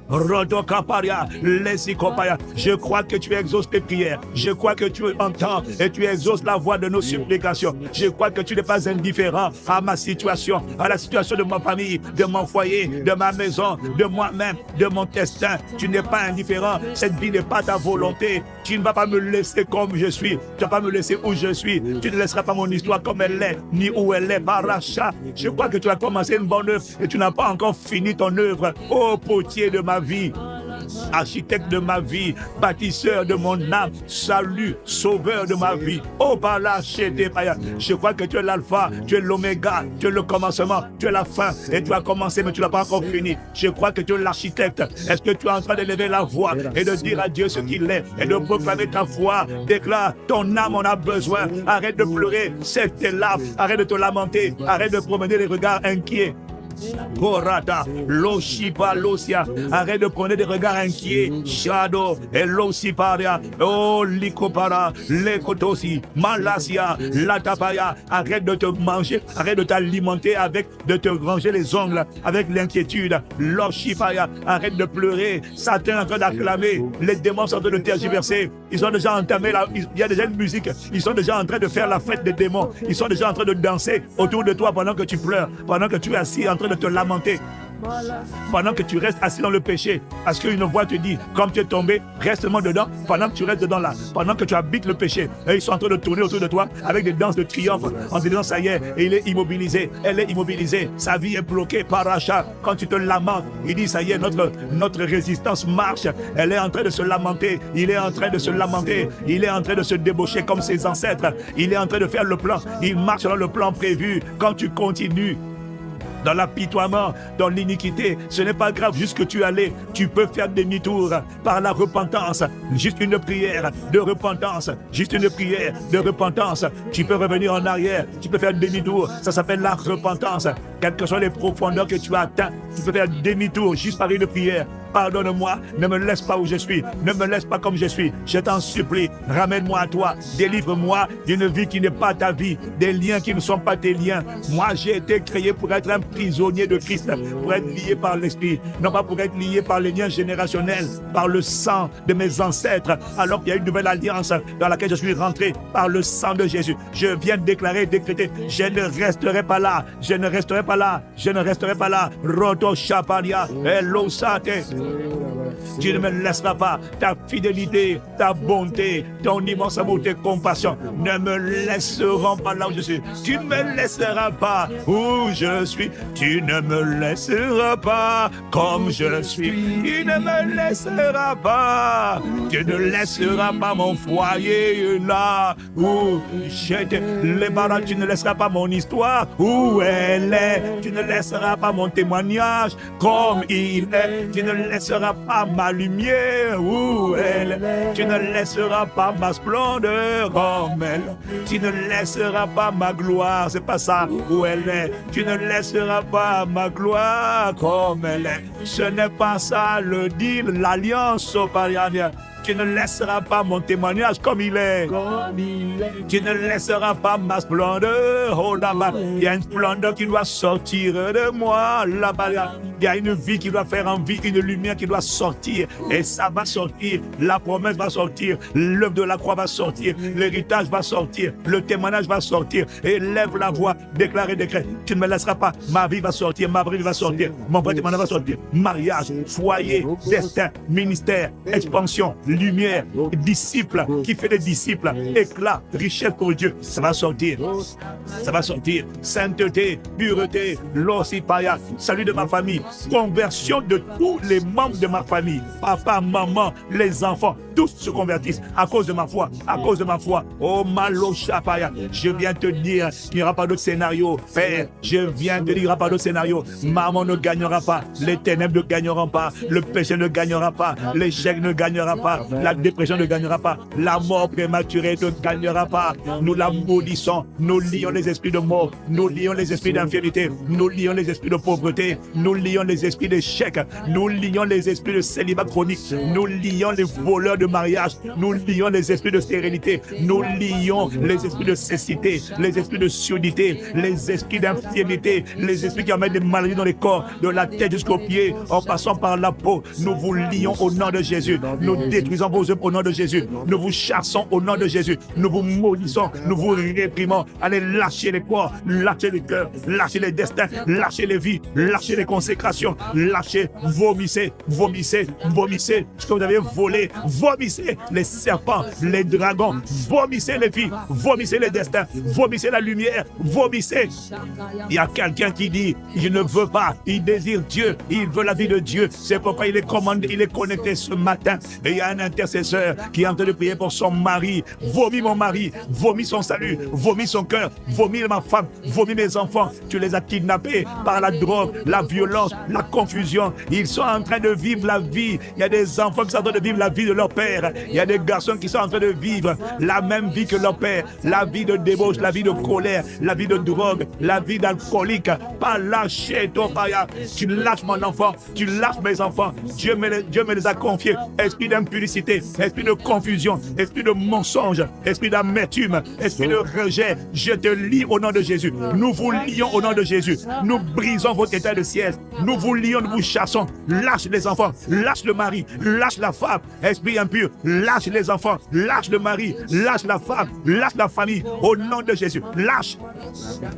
Rodokaparia, Lesikopaya. Je crois que tu exauces tes prières. Je crois que tu entends et tu exauces la voix de nos supplications. Je crois que tu n'es pas indifférent à ma situation, à la situation de ma famille, de mon foyer, de ma maison, de moi-même, de mon destin. Tu n'es pas indifférent. Cette vie n'est pas ta volonté. Tu ne vas pas me laisser comme je suis. Tu ne vas pas me laisser où je suis. Tu ne laisseras pas mon histoire comme elle est, ni où elle est. Paracha. Je crois que tu as commencé une bonne œuvre et tu n'as pas encore fini ton œuvre. Ô potier de ma vie, architecte de ma vie, bâtisseur de mon âme, salut, sauveur de ma vie. Oh, je crois que tu es l'alpha, tu es l'oméga, tu es le commencement, tu es la fin, et tu as commencé mais tu n'as pas encore fini. Je crois que tu es l'architecte. Est-ce que tu es en train d'élever la voix et de dire à Dieu ce qu'il est et de proclamer ta foi? Déclare, ton âme en a besoin. Arrête de pleurer, c'est tes larmes, arrête de te lamenter, arrête de promener les regards inquiets. Korata, Loshipa, Losia. Arrête de prendre des regards inquiets. Shadow, et Losiparia, oh Likopara, Lekotosi, Malasia, Latapaya. Arrête de te manger, arrête de t'alimenter de te ranger les ongles avec l'inquiétude. Loshipaya, arrête de pleurer. Satan est en train d'acclamer. Les démons sont en train de tergiverser. Ils ont déjà entamé il y a déjà une musique. Ils sont déjà en train de faire la fête des démons. Ils sont déjà en train de danser autour de toi pendant que tu pleures, pendant que tu es assis en train de te lamenter, pendant que tu restes assis dans le péché, parce qu'une voix te dit, comme tu es tombé, reste seulement dedans, pendant que tu restes dedans là, pendant que tu habites le péché, et ils sont en train de tourner autour de toi avec des danses de triomphe, en disant ça y est, et il est immobilisé, elle est immobilisée, sa vie est bloquée par rachat. Quand tu te lamentes, il dit ça y est, notre résistance marche, elle est en train de se lamenter, il est en train de se lamenter, il est en train de se débaucher comme ses ancêtres, il est en train de faire le plan, il marche dans le plan prévu. Quand tu continues dans l'apitoiement, dans l'iniquité, ce n'est pas grave, juste que tu allais, tu peux faire demi-tour par la repentance, juste une prière de repentance, juste une prière de repentance, tu peux revenir en arrière, tu peux faire demi-tour, ça s'appelle la repentance. Quelles que soient les profondeurs que tu as atteintes, tu peux faire demi-tour juste par une prière. Pardonne-moi, ne me laisse pas où je suis, ne me laisse pas comme je suis, je t'en supplie, ramène-moi à toi, délivre-moi d'une vie qui n'est pas ta vie, des liens qui ne sont pas tes liens. Moi, j'ai été créé pour être un prisonnier de Christ, pour être lié par l'Esprit, non pas pour être lié par les liens générationnels, par le sang de mes ancêtres, alors qu'il y a une nouvelle alliance dans laquelle je suis rentré par le sang de Jésus. Je viens de déclarer, décréter, je ne resterai pas là, je ne resterai pas là, je ne resterai pas là. Roto Chaparia, Elosate. Tu ne me laisseras pas. Ta fidélité, ta bonté, ton immense amour, tes compassions ne me laisseront pas là où je suis. Tu ne me laisseras pas où je suis. Tu ne me laisseras pas comme je suis. Tu ne me laisseras pas. Tu ne laisseras pas mon foyer là où j'étais. Les barres, tu ne laisseras pas mon histoire où elle est. Tu ne laisseras pas mon témoignage comme il est. Tu ne laisseras pas ma lumière où elle est. Tu ne laisseras pas ma splendeur comme elle est. Tu ne laisseras pas ma gloire, c'est pas ça où elle est. Tu ne laisseras pas ma gloire comme elle est. Ce n'est pas ça le deal, l'alliance oparienne. Tu ne laisseras pas mon témoignage comme il est. Tu ne laisseras pas ma splendeur. Oh là-bas, il y a une splendeur qui doit sortir de moi. Là-bas, il y a une vie qui doit faire envie, une lumière qui doit sortir. Et ça va sortir. La promesse va sortir. L'œuvre de la croix va sortir. L'héritage va sortir. Le témoignage va sortir. Et lève la voix, déclare et décrète. Tu ne me laisseras pas. Ma vie va sortir. Ma vie va sortir. Mon vrai témoignage va sortir. Mariage, foyer, destin, ministère, expansion, lumière, disciple, qui fait des disciples, éclat, richesse pour Dieu, ça va sortir. Ça va sortir. Sainteté, pureté, l'ossipaya, salut de ma famille, conversion de tous les membres de ma famille, papa, maman, les enfants, tous se convertissent à cause de ma foi, à cause de ma foi. Oh Malochapaya, je viens te dire qu'il n'y aura pas d'autre scénario. Père, je viens te dire qu'il n'y aura pas d'autre scénario. Maman ne gagnera pas, les ténèbres ne gagneront pas, le péché ne gagnera pas, l'échec ne gagnera pas, la dépression ne gagnera pas, la mort prématurée ne gagnera pas. Nous la maudissons, nous lions les esprits de mort, nous lions les esprits d'infirmité, nous lions les esprits de pauvreté, nous lions les esprits d'échec, nous lions les esprits de célibat chronique, nous lions les voleurs de mariage, nous lions les esprits de stérilité, nous lions les esprits de cécité, les esprits de surdité, les esprits d'infirmité, les esprits qui amènent des maladies dans les corps, de la tête jusqu'aux pieds, en passant par la peau. Nous vous lions au nom de Jésus, nous détruisons vos œuvres au nom de Jésus, nous vous chassons au nom de Jésus, nous vous maudissons, nous vous réprimons. Allez lâcher les corps, lâcher les cœurs, lâcher les destins, lâcher les vies, lâcher les consécrations, lâchez, vomissez, vomissez, vomissez ce que vous avez volé, vomissez les serpents, les dragons, vomissez les vies, vomissez les destins, vomissez la lumière, vomissez. Il y a quelqu'un qui dit, je ne veux pas, il désire Dieu, il veut la vie de Dieu, c'est pourquoi il est commandé, il est connecté ce matin. Et il y a un intercesseur qui est en train de prier pour son mari. Vomis mon mari, vomis son salut, vomis son cœur, vomis ma femme, vomis mes enfants. Tu les as kidnappés par la drogue, la violence, la confusion. Ils sont en train de vivre la vie. Il y a des enfants qui sont en train de vivre la vie de leur père. Il y a des garçons qui sont en train de vivre la même vie que leur père. La vie de débauche, la vie de colère, la vie de drogue, la vie d'alcoolique. Pas lâcher ton paya. Tu lâches mon enfant, tu lâches mes enfants. Dieu me les a confiés. Esprit d'impudicité, esprit de confusion, esprit de mensonge, esprit d'amertume, esprit de rejet. Je te lie au nom de Jésus. Nous vous lions au nom de Jésus. Nous brisons votre état de siège. Nous vous lions, nous vous chassons. Lâche les enfants, lâche le mari, lâche la femme. Esprit impur, lâche les enfants, lâche le mari, lâche la femme, lâche la famille. Au nom de Jésus, lâche.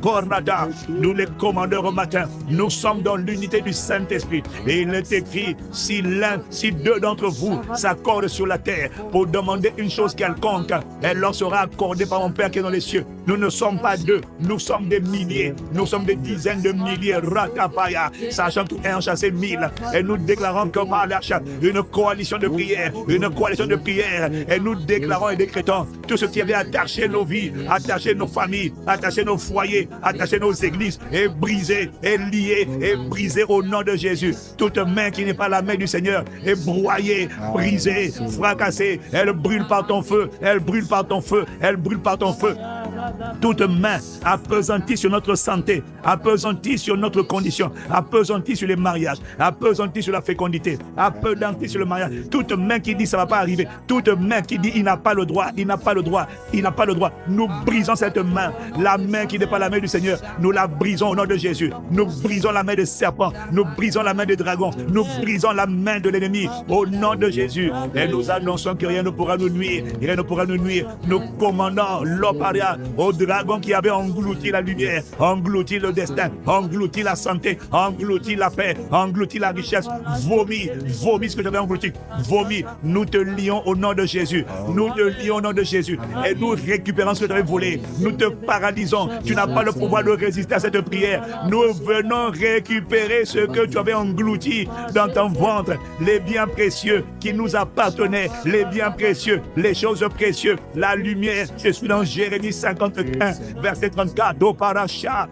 Cornada, nous les commandeurs au matin, nous sommes dans l'unité du Saint-Esprit. Et il est écrit, si deux d'entre vous s'accordent sur la terre pour demander une chose quelconque, elle leur sera accordée par mon Père qui est dans les cieux. Nous ne sommes pas deux, nous sommes des milliers, nous sommes des dizaines de milliers, Ratapaya, sachant tout est enchassé 1000. Et nous déclarons comme à l'achat une coalition de prière, et nous déclarons et décrétons tout ce qui avait attaché nos vies, attaché nos familles, attaché nos foyers, attaché nos églises, et brisé, et lié, et brisé au nom de Jésus. Toute main qui n'est pas la main du Seigneur est broyée, brisée, fracassée. Elle brûle par ton feu, elle brûle par ton feu, elle brûle par ton feu. Toute main appesantie sur notre santé, appesantie sur notre condition, appesantie sur les mariages, appesantie sur la fécondité, appesantie sur le mariage. Toute main qui dit ça ne va pas arriver, toute main qui dit il n'a pas le droit, il n'a pas le droit, il n'a pas le droit. Nous brisons cette main, la main qui n'est pas la main du Seigneur, nous la brisons au nom de Jésus. Nous brisons la main des serpents, nous brisons la main des dragons, nous brisons la main de l'ennemi au nom de Jésus. Et nous annonçons que rien ne pourra nous nuire, rien ne pourra nous nuire. Nous commandons l'oparia au au dragon qui avait englouti la lumière, englouti le destin, englouti la santé, englouti la paix, englouti la richesse, vomis ce que j'avais englouti, vomis. Nous te lions au nom de Jésus, nous te lions au nom de Jésus, et nous récupérons ce que tu avais volé. Nous te paralysons, tu n'as pas le pouvoir de résister à cette prière. Nous venons récupérer ce que tu avais englouti dans ton ventre, les biens précieux qui nous appartenaient, les biens précieux, les choses précieuses, la lumière. Je suis dans Jérémie 51, verset 34, Doparacha.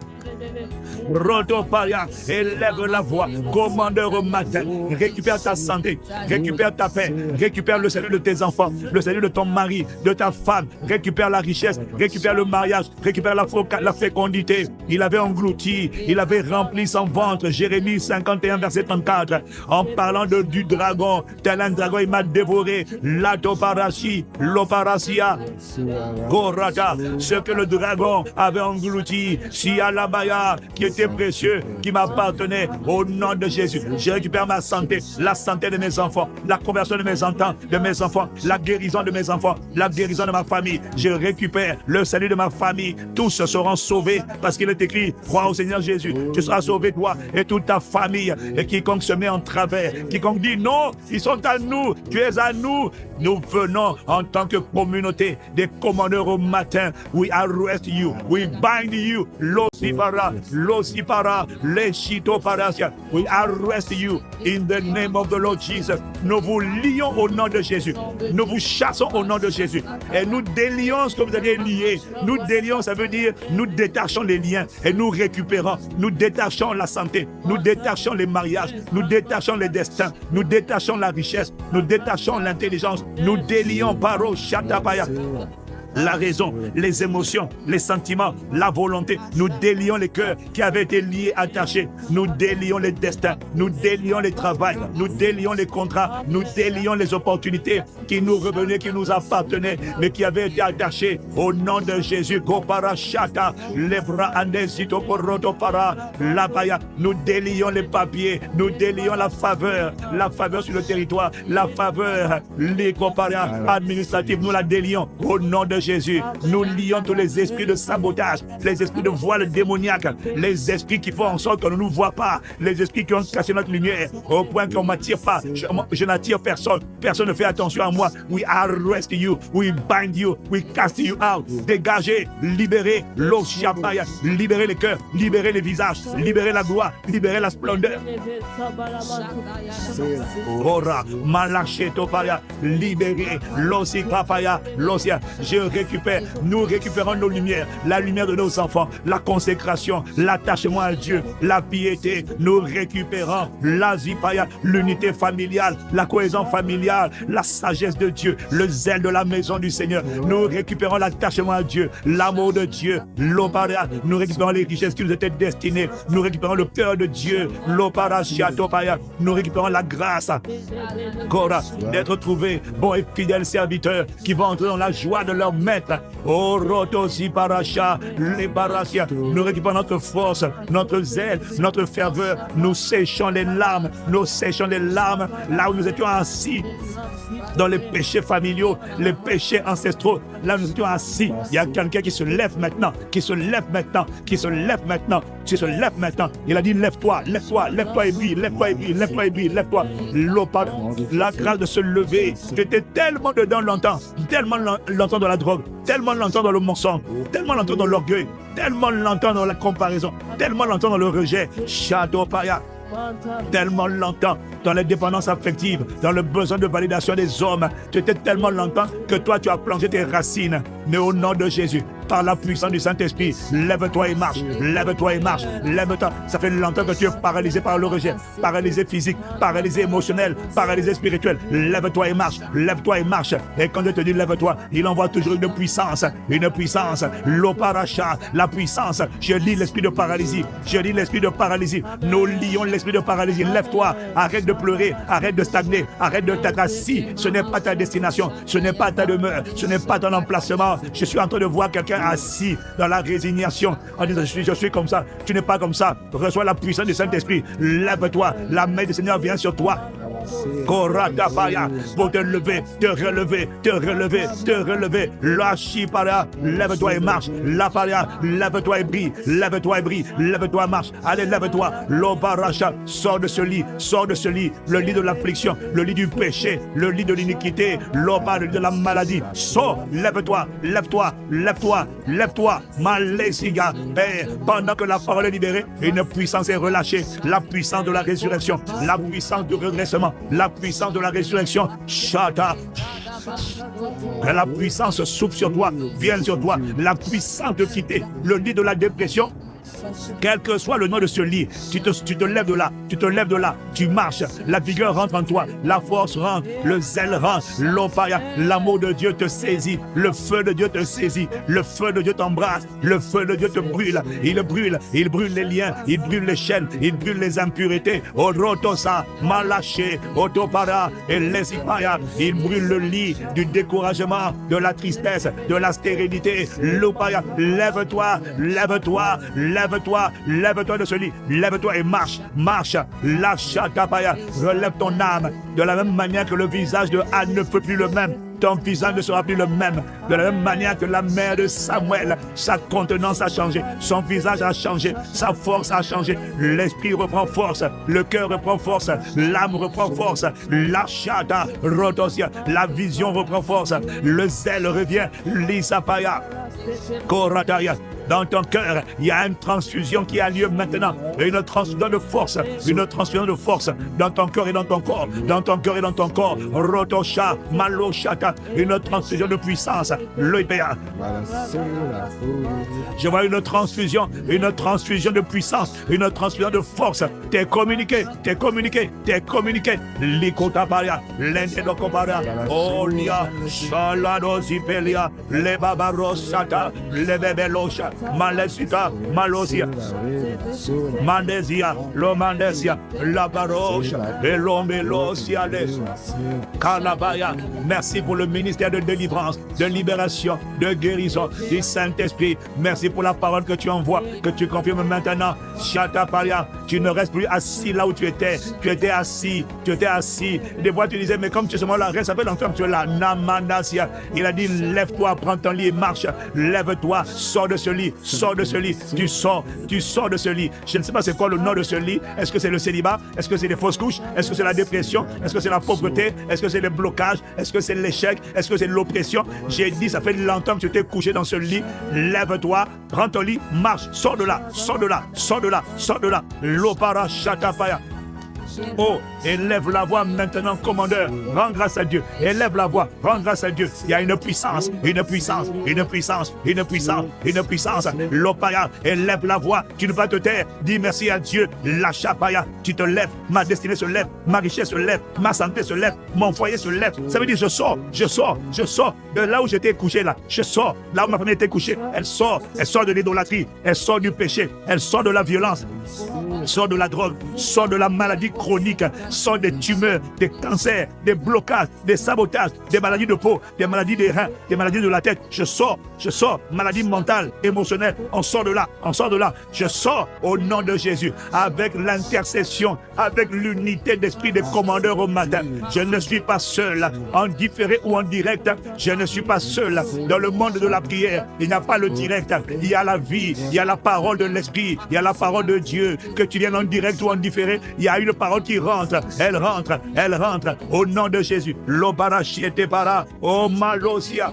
Rodoparia, élève la voix, commandeur au matin, récupère ta santé, récupère ta paix, récupère le salut de tes enfants, le salut de ton mari, de ta femme, récupère la richesse, récupère le mariage, récupère la fécondité. Il avait englouti, il avait rempli son ventre. Jérémie 51, verset 34, en parlant du dragon, tel un dragon, il m'a dévoré. Latoparashi, l'oparasia, Gorata, ce que le dragon avait englouti, Sialabaya, qui était précieux, qui m'appartenait, au nom de Jésus. Je récupère ma santé, la santé de mes enfants, la conversion de mes enfants, la guérison de mes enfants, la guérison de ma famille. Je récupère le salut de ma famille. Tous seront sauvés parce qu'il est écrit, crois au Seigneur Jésus, tu seras sauvé toi et toute ta famille. Et quiconque se met en travers, quiconque dit non, ils sont à nous, tu es à nous. Nous venons en tant que communauté des commandeurs au matin. We arrest you, we bind you, Losipara, Leshitoparasia. We arrest you in the name of the Lord Jesus. Nous vous lions au nom de Jésus. Nous vous chassons au nom de Jésus. Et nous délions ce que vous avez lié. Nous délions, ça veut dire nous détachons les liens et nous récupérons. Nous détachons la santé. Nous détachons les mariages. Nous détachons les destins. Nous détachons la richesse. Nous détachons l'intelligence. Nous délions Paro Shatapaya. La raison, les émotions, les sentiments, la volonté. Nous délions les cœurs qui avaient été liés, attachés. Nous délions les destins, nous délions les travails, nous délions les contrats, nous délions les opportunités qui nous revenaient, qui nous appartenaient, mais qui avaient été attachés. Au nom de Jésus, Gopara Shata, Lebra Anesito Poroto Para, Labaya. Nous délions les papiers, nous délions la faveur sur le territoire, la faveur, les Gopara administratifs, nous la délions. Au nom de Jésus, nous lions tous les esprits de sabotage, les esprits de voile démoniaque, les esprits qui font en sorte qu'on ne nous voit pas, les esprits qui ont caché notre lumière au point qu'on ne m'attire pas. Je n'attire personne, personne ne fait attention à moi. We arrest you, we bind you, we cast you out. Dégagez, libérez l'Oshapaya, libérez les cœurs, libérez les visages, libérez la gloire, libérez la splendeur. Ora, Malachetopaya, libérez l'Osikapaya, l'Osia. Nous récupérons nos lumières, la lumière de nos enfants, la consécration, l'attachement à Dieu, la piété. Nous récupérons l'azipaya, l'unité familiale, la cohésion familiale, la sagesse de Dieu, le zèle de la maison du Seigneur. Nous récupérons l'attachement à Dieu, l'amour de Dieu, l'opara. Nous récupérons les richesses qui nous étaient destinées. Nous récupérons le cœur de Dieu, l'opara shiatopaya. Nous récupérons la grâce, Gora, d'être trouvés bons et fidèles serviteurs qui vont entrer dans la joie de leur maître. Oh, Rotosi Paracha, les Barasia. Nous récupérons notre force, notre zèle, notre ferveur. Nous séchons les larmes, là où nous étions assis dans les péchés familiaux, les péchés ancestraux. Là où nous étions assis, il y a quelqu'un qui se lève maintenant, qui se lève maintenant. Il a dit lève-toi et brille, lève-toi. La grâce de se lever. Tu étais tellement dedans longtemps dans la drogue, tellement longtemps dans le mensonge, tellement longtemps dans l'orgueil, tellement longtemps dans la comparaison, tellement longtemps dans le rejet. Shadopaya. Tellement longtemps dans les dépendances affectives, dans le besoin de validation des hommes. Tu étais tellement longtemps que toi tu as plongé tes racines. Mais au nom de Jésus, par la puissance du Saint-Esprit, lève-toi et marche. Ça fait longtemps que tu es paralysé par le rejet, paralysé physique, paralysé émotionnel, paralysé spirituel. Lève-toi et marche. Et quand je te dis lève-toi, il envoie toujours une puissance, l'oparacha, la puissance. Je lis l'esprit de paralysie, nous lions l'esprit de paralysie. Lève-toi, arrête de pleurer, arrête de stagner, arrête de t'agacir. Ce n'est pas ta destination, ce n'est pas ta demeure, ce n'est pas ton emplacement. Je suis en train de voir quelqu'un assis dans la résignation en disant je suis comme ça. Tu n'es pas comme ça. Reçois la puissance du Saint-Esprit. Lève-toi, la main du Seigneur vient sur toi. Koratapaya, pour te lever, te relever, te relever, te relever. Lâchipara, lève-toi et marche. Laparia, lève-toi et brille, lève-toi et brille, lève-toi et marche. Allez, lève-toi. Lobaracha, sors de ce lit, sors de ce lit, le lit de l'affliction, le lit du péché, le lit de l'iniquité, l'obar de la maladie. Sors, lève-toi, lève-toi, lève-toi, lève-toi. Malésiga, Père, pendant que la parole est libérée, une puissance est relâchée, la puissance de la résurrection, la puissance du redressement, la puissance de la résurrection. Shata. Que la puissance souffle sur toi, vienne sur toi, la puissance de quitter le lit de la dépression. Quel que soit le nom de ce lit, tu te lèves de là, tu te lèves de là, tu marches, la vigueur rentre en toi, la force rentre, le zèle rentre, l'opaya, l'amour de Dieu te saisit, le feu de Dieu te saisit, le feu de Dieu t'embrasse, le feu de Dieu te brûle, il brûle les liens, il brûle les chaînes, il brûle les impuretés, orotosa, malaché, otopara, et lesipaya, il brûle le lit du découragement, de la tristesse, de la stérilité, l'opaya, lève-toi, lève-toi, lève-toi, lève-toi de ce lit, lève-toi et marche, marche, lâche ta paille, relève ton âme, de la même manière que le visage de Anne ne peut plus le même. Ton visage ne sera plus le même. De la même manière que la mère de Samuel, sa contenance a changé, son visage a changé, sa force a changé. L'esprit reprend force, le cœur reprend force, l'âme reprend force, la chata rotosia, la vision reprend force, le zèle revient, l'isapaya, korataya. Dans ton cœur, il y a une transfusion qui a lieu maintenant. Une transfusion de force. Une transfusion de force dans ton cœur et dans ton corps. Dans ton cœur et dans ton corps. Rotosha, maloshata. Une transfusion de puissance. L'IPA. Je vois une transfusion de puissance. Une transfusion de force. T'es communiqué. Likotabaria. Lendedokobaria. Olia. Shaladozipelia. Lebabarosata. Lebebelosha. Malesita, Malosia, Mandesia, Lomandesia, Labaroche, et l'Ombelosia, Kalabaya. Merci pour le ministère de délivrance, de libération, de guérison du Saint-Esprit. Merci pour la parole que tu envoies, que tu confirmes maintenant. Chataparia, tu ne restes plus assis là où tu étais. Tu étais assis. Des fois tu disais, mais comme tu es seulement là, reste un peu longtemps, tu es là. Namandasia. Il a dit, lève-toi, prends ton lit et marche. Lève-toi, sors de ce lit. Sors de ce lit, tu sors de ce lit. Je ne sais pas c'est quoi le nom de ce lit. Est-ce que c'est le célibat? Est-ce que c'est les fausses couches? Est-ce que c'est la dépression? Est-ce que c'est la pauvreté? Est-ce que c'est le blocage? Est-ce que c'est l'échec? Est-ce que c'est l'oppression? J'ai dit, ça fait longtemps que tu t'es couché dans ce lit. Lève-toi, prends ton lit, marche, sors de là. L'opara chatapaya. Oh, élève la voix maintenant, commandeur. Rends grâce à Dieu. Élève la voix. Rends grâce à Dieu. Il y a une puissance. L'opaya, élève la voix. Tu ne vas pas te taire. Dis merci à Dieu. La chapaya, tu te lèves. Ma destinée se lève. Ma richesse se lève. Ma santé se lève. Mon foyer se lève. Ça veut dire je sors de là où j'étais couché là. Je sors là où ma famille était couchée. Elle sort de l'idolâtrie. Elle sort du péché. Elle sort de la violence. Sort de la drogue. Sort de la maladie chronique, sort des tumeurs, des cancers, des blocages, des sabotages, des maladies de peau, des maladies des reins, des maladies de la tête. Je sors, maladie mentale, émotionnelle, on sort de là. Je sors au nom de Jésus, avec l'intercession, avec l'unité d'esprit des commandeurs au matin. Je ne suis pas seul, en différé ou en direct, je ne suis pas seul dans le monde de la prière. Il n'y a pas le direct, il y a la vie, il y a la parole de l'esprit, il y a la parole de Dieu, que tu viennes en direct ou en différé, il y a une parole qui rentre, elle rentre, au nom de Jésus. L'obarachi était para, oh malosia,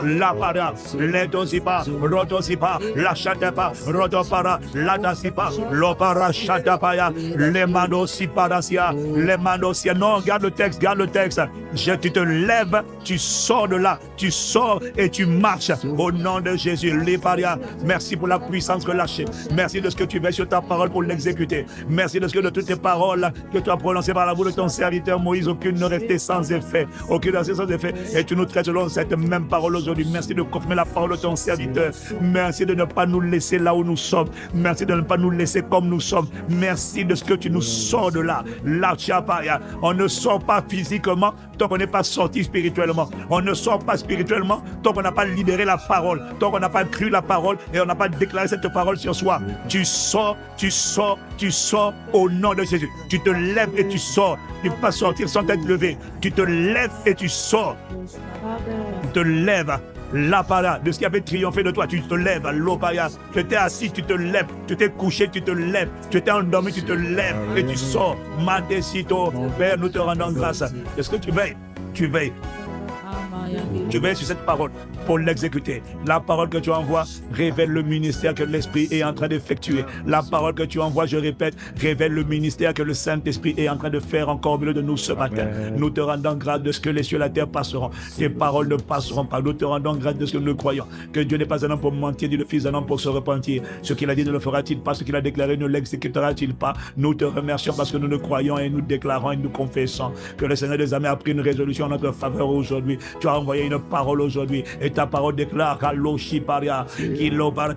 la para, l'edosipa, rotosipa, la chatepa, rotopara, la dasipa, l'obara chatapaya, les manosiparasia, les manosia. Non, garde le texte. Tu te lèves, tu sors de là, tu sors et tu marches au nom de Jésus. Léparia, merci pour la puissance relâchée. Merci de ce que tu veux sur ta parole pour l'exécuter. Merci de ce que de toutes tes paroles que tu as prononcées par la bouche de ton serviteur Moïse, aucune ne restait sans effet. Et tu nous traites selon cette même parole aujourd'hui. Merci de confirmer la parole de ton serviteur. Merci de ne pas nous laisser là où nous sommes. Merci de ne pas nous laisser comme nous sommes. Merci de ce que tu nous sors de là. La chapaya. On ne sort pas physiquement, tant qu'on n'est pas sorti spirituellement. On ne sort pas spirituellement tant qu'on n'a pas libéré la parole, tant qu'on n'a pas cru la parole et on n'a pas déclaré cette parole sur soi. Tu sors au nom de Jésus. Tu te lèves et tu sors. Tu ne peux pas sortir sans t'être levé. Tu te lèves et tu sors. Tu te lèves. L'apparat de ce qui avait triomphé de toi, tu te lèves. L'opaya, tu étais assis, tu te lèves. Tu étais couché, tu te lèves. Tu étais endormi, tu te lèves et tu sors. Madesito, Père, nous te rendons grâce. Est-ce que tu veilles? Tu veilles. Tu veilles sur cette parole pour l'exécuter. La parole que tu envoies révèle le ministère que l'Esprit est en train d'effectuer. La parole que tu envoies, je répète, révèle le ministère que le Saint-Esprit est en train de faire encore au milieu de nous ce matin. Nous te rendons grâce de ce que les cieux et la terre passeront. Tes paroles ne passeront pas. Nous te rendons grâce de ce que nous croyons. Que Dieu n'est pas un homme pour mentir, ni le Fils d'un homme pour se repentir. Ce qu'il a dit ne le fera-t-il pas? Ce qu'il a déclaré ne l'exécutera-t-il pas? Nous te remercions parce que nous nous croyons et nous déclarons et nous confessons que le Seigneur des armées a pris une résolution en notre faveur aujourd'hui. Tu as envoyé une parole aujourd'hui et ta parole déclare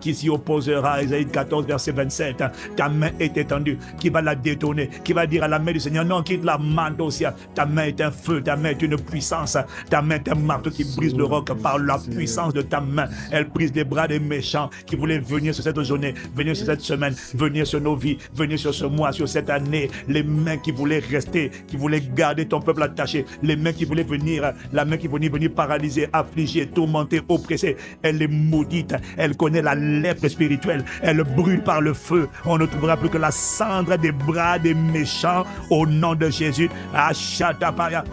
qui s'y opposera. Isaïe 14 verset 27. Ta main est étendue, qui va la détourner, qui va dire à la main du Seigneur non, quitte la main aussi. Ta main est un feu, ta main est une puissance, ta main est un marteau qui brise le roc par la puissance de ta main. Elle brise les bras des méchants qui voulaient venir sur cette journée, venir sur cette semaine, venir sur nos vies, venir sur ce mois, sur cette année. Les mains qui voulaient rester, qui voulaient garder ton peuple attaché, les mains qui voulaient venir, la main qui voulait venir paralyser, affliger, tourmenter, oppresser, elle est maudite, elle connaît la lèpre spirituelle, elle brûle par le feu. On ne trouvera plus que la cendre des bras des méchants au nom de Jésus. Achatapaya.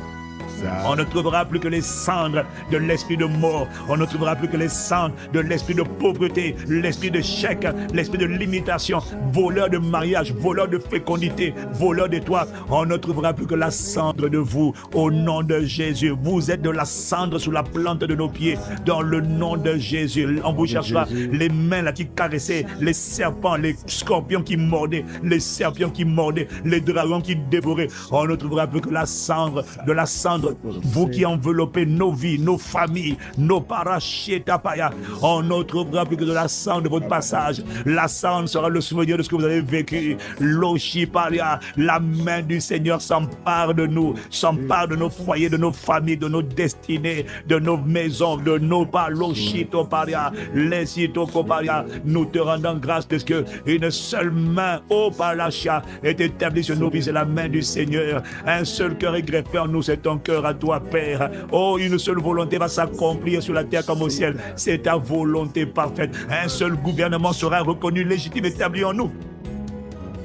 On ne trouvera plus que les cendres de l'esprit de mort. On ne trouvera plus que les cendres de l'esprit de pauvreté, l'esprit de chèque, l'esprit de limitation, voleur de mariage, voleur de fécondité, voleur d'étoiles. On ne trouvera plus que la cendre de vous au nom de Jésus. Vous êtes de la cendre sous la plante de nos pieds dans le nom de Jésus. On vous cherchera les mains là qui caressaient, les serpents, les scorpions qui mordaient, les serpents qui mordaient, les dragons qui dévoraient. On ne trouvera plus que la cendre de la cendre. Vous qui enveloppez nos vies, nos familles, nos parachétapaya, on ne trouvera plus que de la cendre de votre passage. La cendre sera le souvenir de ce que vous avez vécu. L'oshiparia, la main du Seigneur s'empare de nous, s'empare de nos foyers, de nos familles, de nos destinées, de nos maisons, de nos paloshitoparia, lesitokoparia. Nous te rendons grâce de ce que une seule main, au palacha, est établie sur nos vies, c'est la main du Seigneur. Un seul cœur est greffé en nous, c'est ton cœur à toi, Père. Oh, une seule volonté va s'accomplir sur la terre comme au ciel. C'est ta volonté parfaite. Un seul gouvernement sera reconnu, légitime, établi en nous.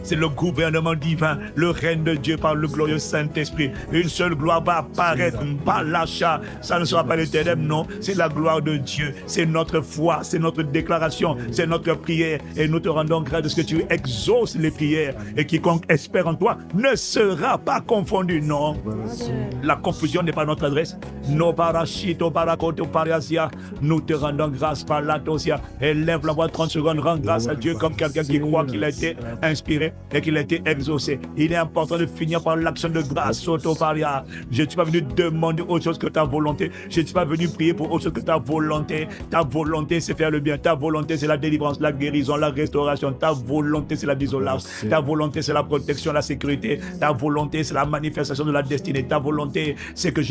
C'est le gouvernement divin, le règne de Dieu par le glorieux Saint-Esprit. Une seule gloire va apparaître, pas l'achat. Ça ne sera pas l'éternel, non. C'est la gloire de Dieu. C'est notre foi, c'est notre déclaration, c'est notre prière. Et nous te rendons grâce de ce que tu exauces les prières. Et quiconque espère en toi ne sera pas confondu, non. La confusion n'est pas notre adresse. No parachito parakoto pariasia. Nous te rendons grâce par l'atosia. Élève la voix 30 secondes, rends grâce à Dieu comme quelqu'un qui croit qu'il a été inspiré et qu'il a été exaucé. Il est important de finir par l'action de grâce. Sotoparia. Je ne suis pas venu demander autre chose que ta volonté. Je ne suis pas venu prier pour autre chose que ta volonté. Ta volonté, c'est faire le bien. Ta volonté, c'est la délivrance, la guérison, la restauration. Ta volonté, c'est la désolation. Ta volonté, c'est la protection, la sécurité. Ta volonté, c'est la manifestation de la destinée. Ta volonté, c'est que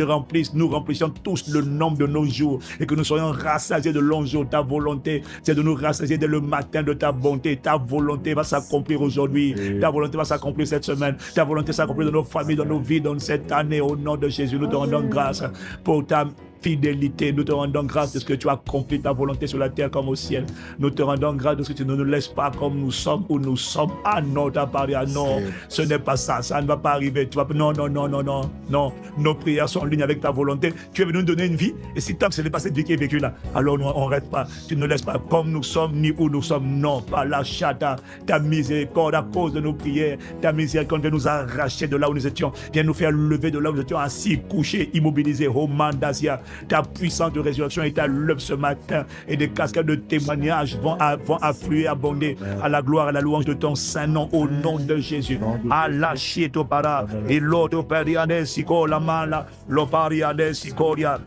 nous remplissions tous le nombre de nos jours et que nous soyons rassasiés de longs jours. Ta volonté, c'est de nous rassasier dès le matin de ta bonté. Ta volonté va s'accomplir aujourd'hui. Ta volonté va s'accomplir cette semaine. Ta volonté s'accomplir dans nos familles, dans nos vies, dans cette année. Au nom de Jésus, nous te rendons grâce pour ta fidélité. Nous te rendons grâce de ce que tu as accompli ta volonté sur la terre comme au ciel. Nous te rendons grâce de ce que tu ne nous laisses pas comme nous sommes où nous sommes. Ah non, t'as parlé. Ah non, ce n'est pas ça. Ça ne va pas arriver. Tu vas... Non. Nos prières sont en ligne avec ta volonté. Tu es venu nous donner une vie. Et si tant que ce n'est pas cette vie qui est vécue là, alors nous, on ne reste pas. Tu ne nous laisses pas comme nous sommes ni où nous sommes. Non, pas la chata. Ta miséricorde à cause de nos prières. Ta miséricorde vient nous arracher de là où nous étions. Viens nous faire lever de là où nous étions assis, couchés, immobilisés. Oh mandasia. Ta puissance de résurrection est à l'œuvre ce matin et des cascades de témoignages vont affluer, abonder à la gloire, à la louange de ton saint nom au nom de Jésus. Allah chieto para et l'autre périane siko la mala l'opariane sikoria.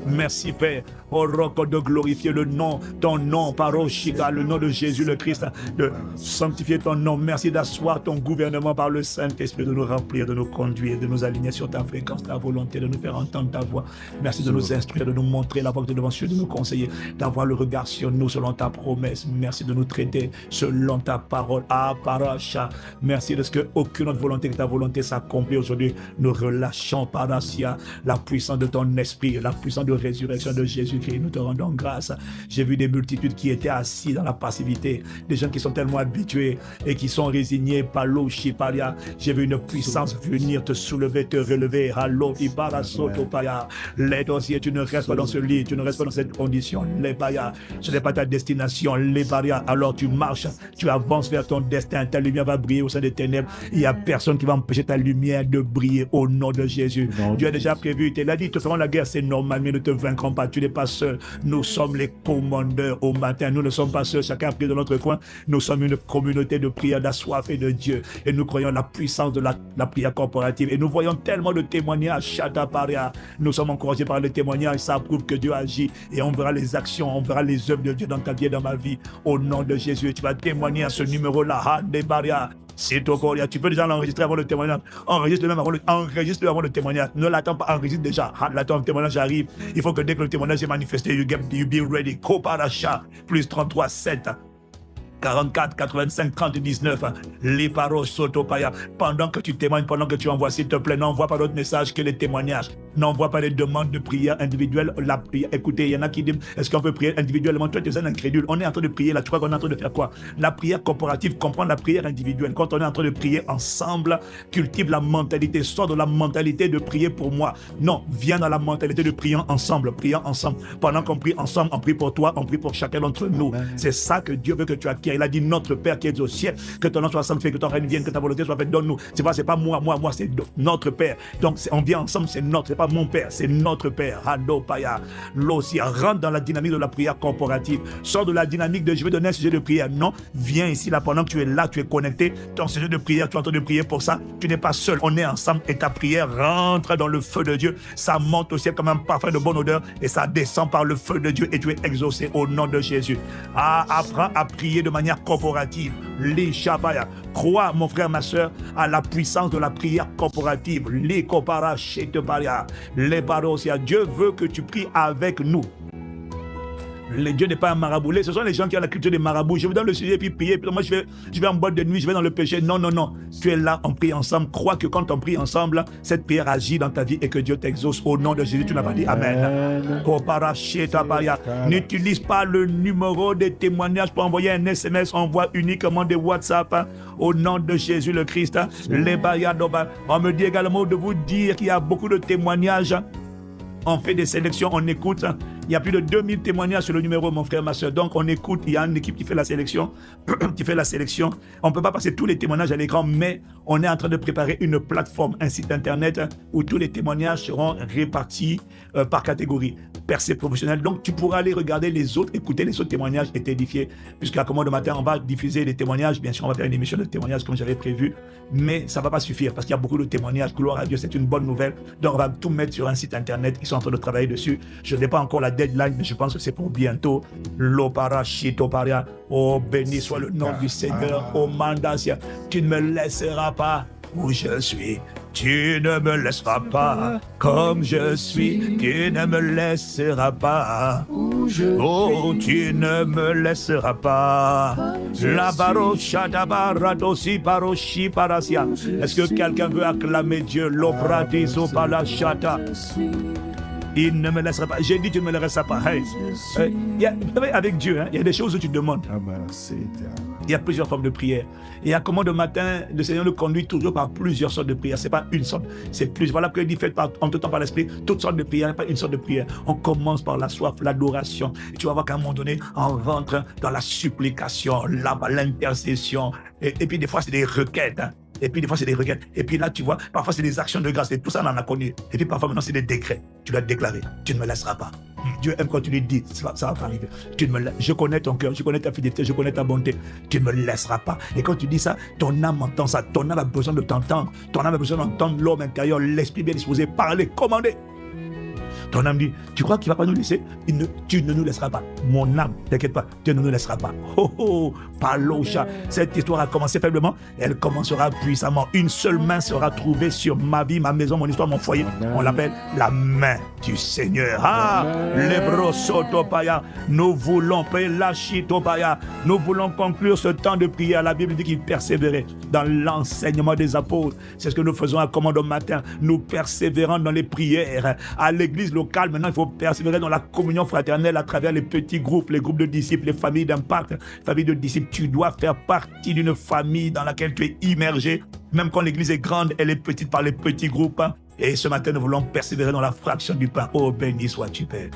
Merci Père, oh Roko, de glorifier le nom, ton nom, Paroshika, le nom de Jésus le Christ, de sanctifier ton nom. Merci d'asseoir ton gouvernement par le Saint-Esprit, de nous remplir, de nous conduire, de nous aligner sur ta fréquence, ta volonté, de nous faire entendre ta voix. Merci de nous instruire, de nous montrer la voie de devant Dieu, de nous conseiller, d'avoir le regard sur nous selon ta promesse. Merci de nous traiter selon ta parole. Ah, Paracha. Merci de ce qu'aucune autre volonté que ta volonté s'accomplit aujourd'hui. Nous relâchons, Parasia, la puissance de ton esprit, la puissance de résurrection de Jésus-Christ. Nous te rendons grâce. J'ai vu des multitudes qui étaient assis dans la passivité, des gens qui sont tellement habitués et qui sont résignés par l'eau, Chiparia. J'ai vu une puissance venir te soulever, te relever. Hallo, Ibarasotopaya. Les dossiers, tu ne restes pas dans ce lit, tu ne restes pas dans cette condition. Les Baya, ce n'est pas ta destination. Les Baya, alors tu marches, tu avances vers ton destin. Ta lumière va briller au sein des ténèbres. Il n'y a personne qui va empêcher ta lumière de briller au nom de Jésus. Dieu a déjà prévu, il t'a dit, ils te feront la guerre, c'est normal, mais ne te vaincront pas. Tu n'es pas seul. Nous sommes les commandeurs au matin. Nous ne sommes pas seuls, chacun a pris de notre coin. Nous sommes une communauté de prière, d'assoiffés de Dieu. Et nous croyons la puissance de la prière corporative. Et nous voyons tellement de témoignages. Shadaparia. Nous sommes encouragés par les témoignages. Ça prouve que Dieu agit. Et on verra les actions, on verra les œuvres de Dieu dans ta vie et dans ma vie. Au nom de Jésus. Et tu vas témoigner à ce numéro-là. Hadebaria. C'est au Coria. Tu peux déjà l'enregistrer avant le témoignage. Enregistre-le même avant le témoignage. Ne l'attends pas, enregistre déjà. L'attends, le témoignage arrive. Il faut que dès que le témoignage est manifesté, you be ready. Koparacha. Plus 33 7. 44, 85, 30, 19, les paroles Sotopaya. Pendant que tu témoignes, pendant que tu envoies, s'il te plaît, n'envoie pas d'autres messages que les témoignages. N'envoie pas les demandes de prière individuelle. La prière, écoutez, il y en a qui disent, est-ce qu'on peut prier individuellement? Toi, tu es un incrédule. On est en train de prier là. Tu crois qu'on est en train de faire quoi? La prière corporative comprend la prière individuelle. Quand on est en train de prier ensemble, cultive la mentalité. Sors de la mentalité de prier pour moi. Non, viens dans la mentalité de prier ensemble. Prions ensemble. Pendant qu'on prie ensemble, on prie pour toi, on prie pour chacun d'entre nous. C'est ça que Dieu veut que tu acquières. Il a dit, notre Père qui est au ciel, que ton nom soit sanctifié, que ton règne vienne, que ta volonté soit faite. Donne-nous. C'est pas moi, c'est notre Père. Donc, on vient ensemble, c'est notre, c'est pas mon Père, c'est notre Père. Hadopaya. L'Osia. Rentre dans la dynamique de la prière corporative. Sors de la dynamique de je vais donner un sujet de prière. Non, viens ici, là, pendant que tu es là, tu es connecté. Ton sujet de prière, tu es en train de prier pour ça. Tu n'es pas seul. On est ensemble et ta prière rentre dans le feu de Dieu. Ça monte au ciel comme un parfum de bonne odeur et ça descend par le feu de Dieu et tu es exaucé au nom de Jésus. Apprends à prier de manière corporative. Les Shabaya. Crois, mon frère, ma soeur, à la puissance de la prière corporative. Les Kopara Sheteparia. Les Parosia. Dieu veut que tu pries avec nous. Dieu n'est pas un maraboulé. Ce sont les gens qui ont la culture des marabouts. Je vous donne le sujet et puis prier. Puis moi, je vais en boîte de nuit, je vais dans le péché. Non. Tu es là, on prie ensemble. Crois que quand on prie ensemble, cette prière agit dans ta vie et que Dieu t'exauce. Au nom de Jésus, tu n'as pas dit Amen. N'utilise pas le numéro des témoignages pour envoyer un SMS. Envoie uniquement des WhatsApp. Au nom de Jésus le Christ. On me dit également de vous dire qu'il y a beaucoup de témoignages. On fait des sélections, on écoute. Il y a plus de 2000 témoignages sur le numéro, mon frère, ma soeur. Donc, on écoute. Il y a une équipe qui fait la sélection. On ne peut pas passer tous les témoignages à l'écran, mais on est en train de préparer une plateforme, un site internet où tous les témoignages seront répartis par catégorie. Percée professionnelle. Donc, tu pourras aller regarder les autres, écouter les autres témoignages et t'édifier. Puisqu'à comment de matin, on va diffuser les témoignages. Bien sûr, on va faire une émission de témoignages comme j'avais prévu. Mais ça ne va pas suffire parce qu'il y a beaucoup de témoignages. Gloire à Dieu, c'est une bonne nouvelle. Donc, on va tout mettre sur un site internet. Ils sont en train de travailler dessus. Je n'ai pas encore la deadline, mais je pense que c'est pour bientôt. L'opara Chitoparia. Oh, béni soit le nom du Seigneur. Oh, Mandasia. Tu ne me laisseras pas où je suis. Tu ne me laisseras pas comme je suis. Tu ne me laisseras pas. Oh, tu ne me laisseras pas. La barocha d'abaradosi baroshi parasia. Est-ce que quelqu'un veut acclamer Dieu? L'obradiso palachata. Il ne me laissera pas. J'ai dit tu ne me laisseras pas. Hey. Avec Dieu, hein, il y a des choses où tu demandes. Il y a plusieurs formes de prière. Et à comment de matin, le Seigneur nous conduit toujours par plusieurs sortes de prières. Ce n'est pas une sorte, c'est plus. Voilà que dit faites en tout temps par l'Esprit, toutes sortes de prières, pas une sorte de prière. On commence par la soif, l'adoration. Et tu vas voir qu'à un moment donné, on rentre dans la supplication, l'intercession. Et puis des fois, c'est des requêtes. Hein. Et puis des fois c'est des requêtes. Et puis là tu vois, parfois c'est des actions de grâce. Et tout ça on en a connu. Et puis parfois maintenant c'est des décrets. Tu dois déclarer, tu ne me laisseras pas. Dieu aime quand tu lui dis, ça va pas arriver. Je connais ton cœur, je connais ta fidélité, je connais ta bonté. Tu ne me laisseras pas. Et quand tu dis ça, ton âme entend ça. Ton âme a besoin de t'entendre. Ton âme a besoin d'entendre l'homme intérieur, l'esprit bien disposé, parler, commander. Ton âme dit, tu crois qu'il ne va pas nous laisser? Tu ne nous laisseras pas. Mon âme, t'inquiète pas, Dieu ne nous laissera pas. Oh oh, Palocha. Cette histoire a commencé faiblement, elle commencera puissamment. Une seule main sera trouvée sur ma vie, ma maison, mon histoire, mon foyer. On l'appelle la main du Seigneur. Ah, Lebrosotopaya. Nous voulons, Pelachitopaya. Nous voulons conclure ce temps de prière. La Bible dit qu'il persévérait dans l'enseignement des apôtres. C'est ce que nous faisons à commande au matin. Nous persévérons dans les prières. À l'église locale, maintenant, il faut persévérer dans la communion fraternelle à travers les petits groupes, les groupes de disciples, les familles d'impact, familles de disciples. Tu dois faire partie d'une famille dans laquelle tu es immergé. Même quand l'église est grande, elle est petite par les petits groupes. Et ce matin, nous voulons persévérer dans la fraction du pain. Oh, béni sois-tu, Père.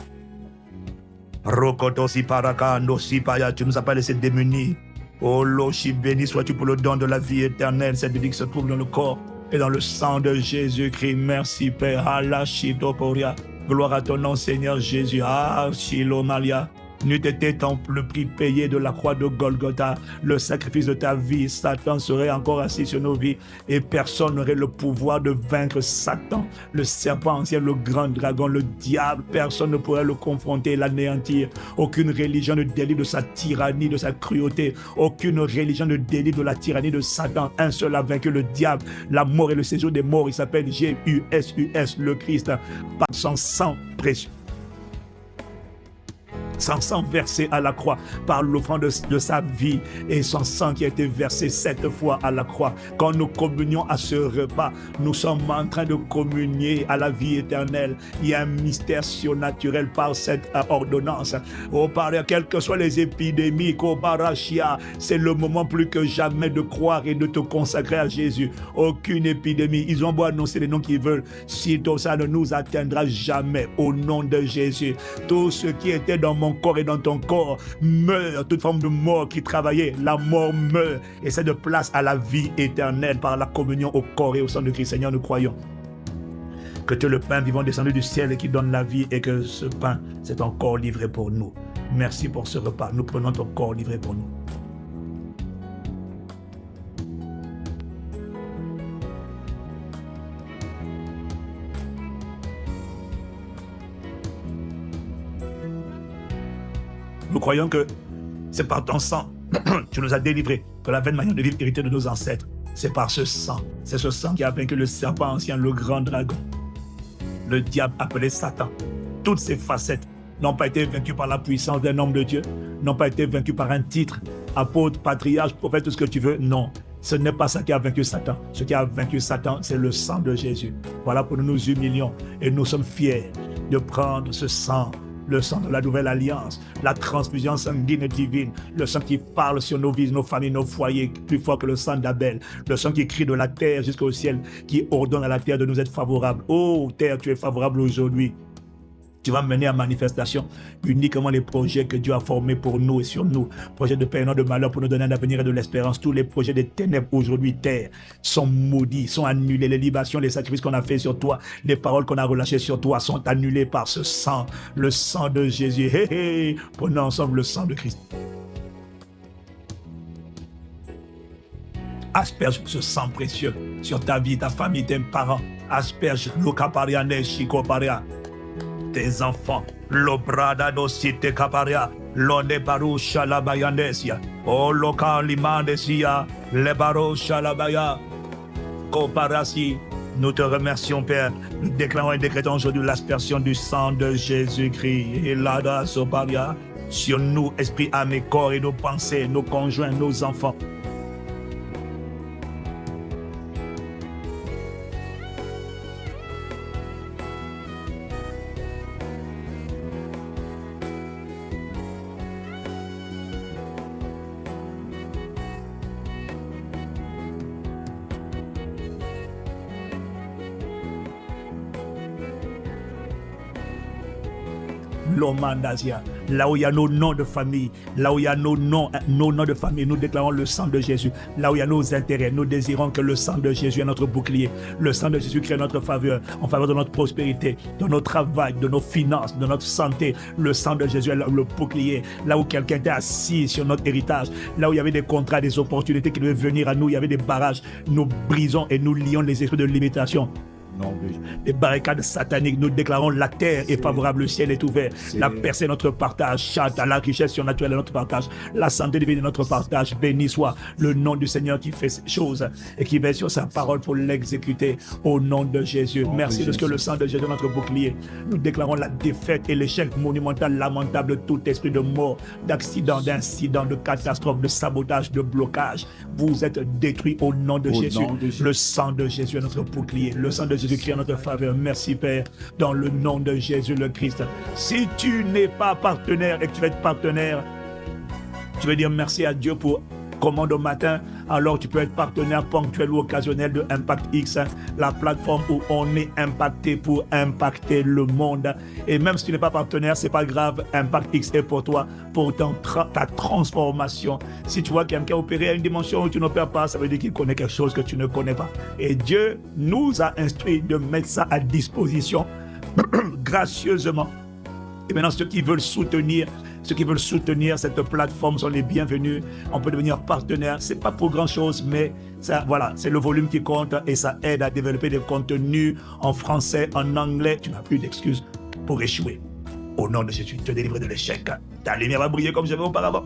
Rokotosi parakando sipaya, tu ne nous as pas laissé démunis. Oh, Loshi, béni sois-tu pour le don de la vie éternelle, cette vie qui se trouve dans le corps et dans le sang de Jésus-Christ. Merci, Père. Alashitoporia. Gloire à ton nom, Seigneur Jésus. Ah, Shilomalia. N'eût été tant le prix payé de la croix de Golgotha, le sacrifice de ta vie, Satan serait encore assis sur nos vies et personne n'aurait le pouvoir de vaincre Satan, le serpent ancien, le grand dragon, le diable. Personne ne pourrait le confronter, l'anéantir. Aucune religion ne délivre de sa tyrannie, de sa cruauté. Aucune religion ne délivre de la tyrannie de Satan. Un seul a vaincu le diable, la mort et le séjour des morts. Il s'appelle Jésus, le Christ, par son sang précieux. Son sang versé à la croix par l'offrande de sa vie et son sang qui a été versé 7 fois à la croix. Quand nous communions à ce repas, nous sommes en train de communier à la vie éternelle. Il y a un mystère surnaturel par cette ordonnance. Oh, quelles que soient les épidémies, c'est le moment plus que jamais de croire et de te consacrer à Jésus. Aucune épidémie, ils ont beau annoncer les noms qu'ils veulent, si tout ça ne nous atteindra jamais au nom de Jésus. Tout ce qui était dans mon corps et dans ton corps meurt, toute forme de mort qui travaillait, la mort meurt et c'est de place à la vie éternelle par la communion au corps et au sang de Christ. Seigneur, nous croyons que tu es le pain vivant descendu du ciel et qui donne la vie et que ce pain, c'est ton corps livré pour nous. Merci pour ce repas. Nous prenons ton corps livré pour nous. Nous croyons que c'est par ton sang tu nous as délivrés de la vaine manière de vivre héritée de nos ancêtres. C'est par ce sang. C'est ce sang qui a vaincu le serpent ancien, le grand dragon, le diable appelé Satan. Toutes ces facettes n'ont pas été vaincues par la puissance d'un homme de Dieu, n'ont pas été vaincues par un titre, apôtre, patriarche, prophète, tout ce que tu veux. Non, ce n'est pas ça qui a vaincu Satan. Ce qui a vaincu Satan, c'est le sang de Jésus. Voilà pourquoi nous nous humilions et nous sommes fiers de prendre ce sang, le sang de la nouvelle alliance, la transfusion sanguine et divine, le sang qui parle sur nos vies, nos familles, nos foyers, plus fort que le sang d'Abel, le sang qui crie de la terre jusqu'au ciel, qui ordonne à la terre de nous être favorable. Oh, terre, tu es favorable aujourd'hui. Tu vas mener à manifestation uniquement les projets que Dieu a formés pour nous et sur nous. Projets de paix et non de malheur pour nous donner un avenir et de l'espérance. Tous les projets des ténèbres aujourd'hui, terre, sont maudits, sont annulés. Les libations, les sacrifices qu'on a fait sur toi, les paroles qu'on a relâchées sur toi sont annulées par ce sang, le sang de Jésus. Hé hé, prenons ensemble le sang de Christ. Asperge ce sang précieux sur ta vie, ta famille, tes parents. Asperge l'okapariane, chikoparia. Tes enfants, l'obrada dosite caparia, l'one barusha la bayanesia, o localimandesia, le barusha la baya, comparasi. Nous te remercions, Père. Nous déclarons et décrétons aujourd'hui l'aspersion du sang de Jésus-Christ. Et l'ada soparia sur nous, esprit, âme et corps et nos pensées, nos conjoints, nos enfants. L'Omandasia, là où il y a nos noms de famille, là où il y a nos noms de famille, nous déclarons le sang de Jésus. Là où il y a nos intérêts, nous désirons que le sang de Jésus est notre bouclier. Le sang de Jésus crée notre faveur, en faveur de notre prospérité, de notre travail, de nos finances, de notre santé. Le sang de Jésus est le bouclier. Là où quelqu'un était assis sur notre héritage, là où il y avait des contrats, des opportunités qui devaient venir à nous, il y avait des barrages, nous brisons et nous lions les esprits de limitation. Les barricades sataniques, nous déclarons la terre est favorable, le ciel est ouvert. La percée est notre partage, chante, la richesse surnaturelle est notre partage, la santé divine est notre partage. Béni soit le nom du Seigneur qui fait ces choses et qui veille sur sa parole pour l'exécuter au nom de Jésus. Merci parce que le sang de Jésus est notre bouclier. Nous déclarons la défaite et l'échec monumental, lamentable de tout esprit de mort, d'accident, d'incident, de catastrophe, de sabotage, de blocage. Vous êtes détruits au nom de Jésus. Le sang de Jésus est notre bouclier. Le sang de Jésus crie en notre faveur. Merci Père, dans le nom de Jésus le Christ. Si tu n'es pas partenaire et que tu veux être partenaire, tu veux dire merci à Dieu pour commande au matin, alors tu peux être partenaire ponctuel ou occasionnel de Impact X, la plateforme où on est impacté pour impacter le monde. Et même si tu n'es pas partenaire, c'est pas grave, Impact X est pour toi, pour ta transformation. Si tu vois quelqu'un qui a opéré à une dimension où tu n'opères pas, ça veut dire qu'il connaît quelque chose que tu ne connais pas. Et Dieu nous a instruit de mettre ça à disposition gracieusement. Et maintenant, ceux qui veulent soutenir cette plateforme sont les bienvenus. On peut devenir partenaire. C'est pas pour grand chose, mais ça, voilà, c'est le volume qui compte et ça aide à développer des contenus en français, en anglais. Tu n'as plus d'excuses pour échouer. Au nom de Jésus, te délivrer de l'échec. Ta lumière va briller comme j'avais auparavant.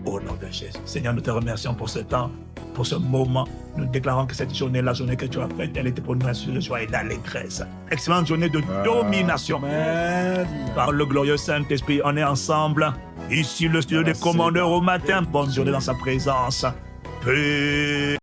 Au nom de Jésus. Seigneur, nous te remercions pour ce temps, pour ce moment. Nous déclarons que cette journée, la journée que tu as faite, elle était pour nous assurer de joie et d'allégresse. Excellente journée de domination. Amen. Par le glorieux Saint-Esprit, on est ensemble. Ici, le studio des commandeurs au matin. Bonne journée dans sa présence. Paix.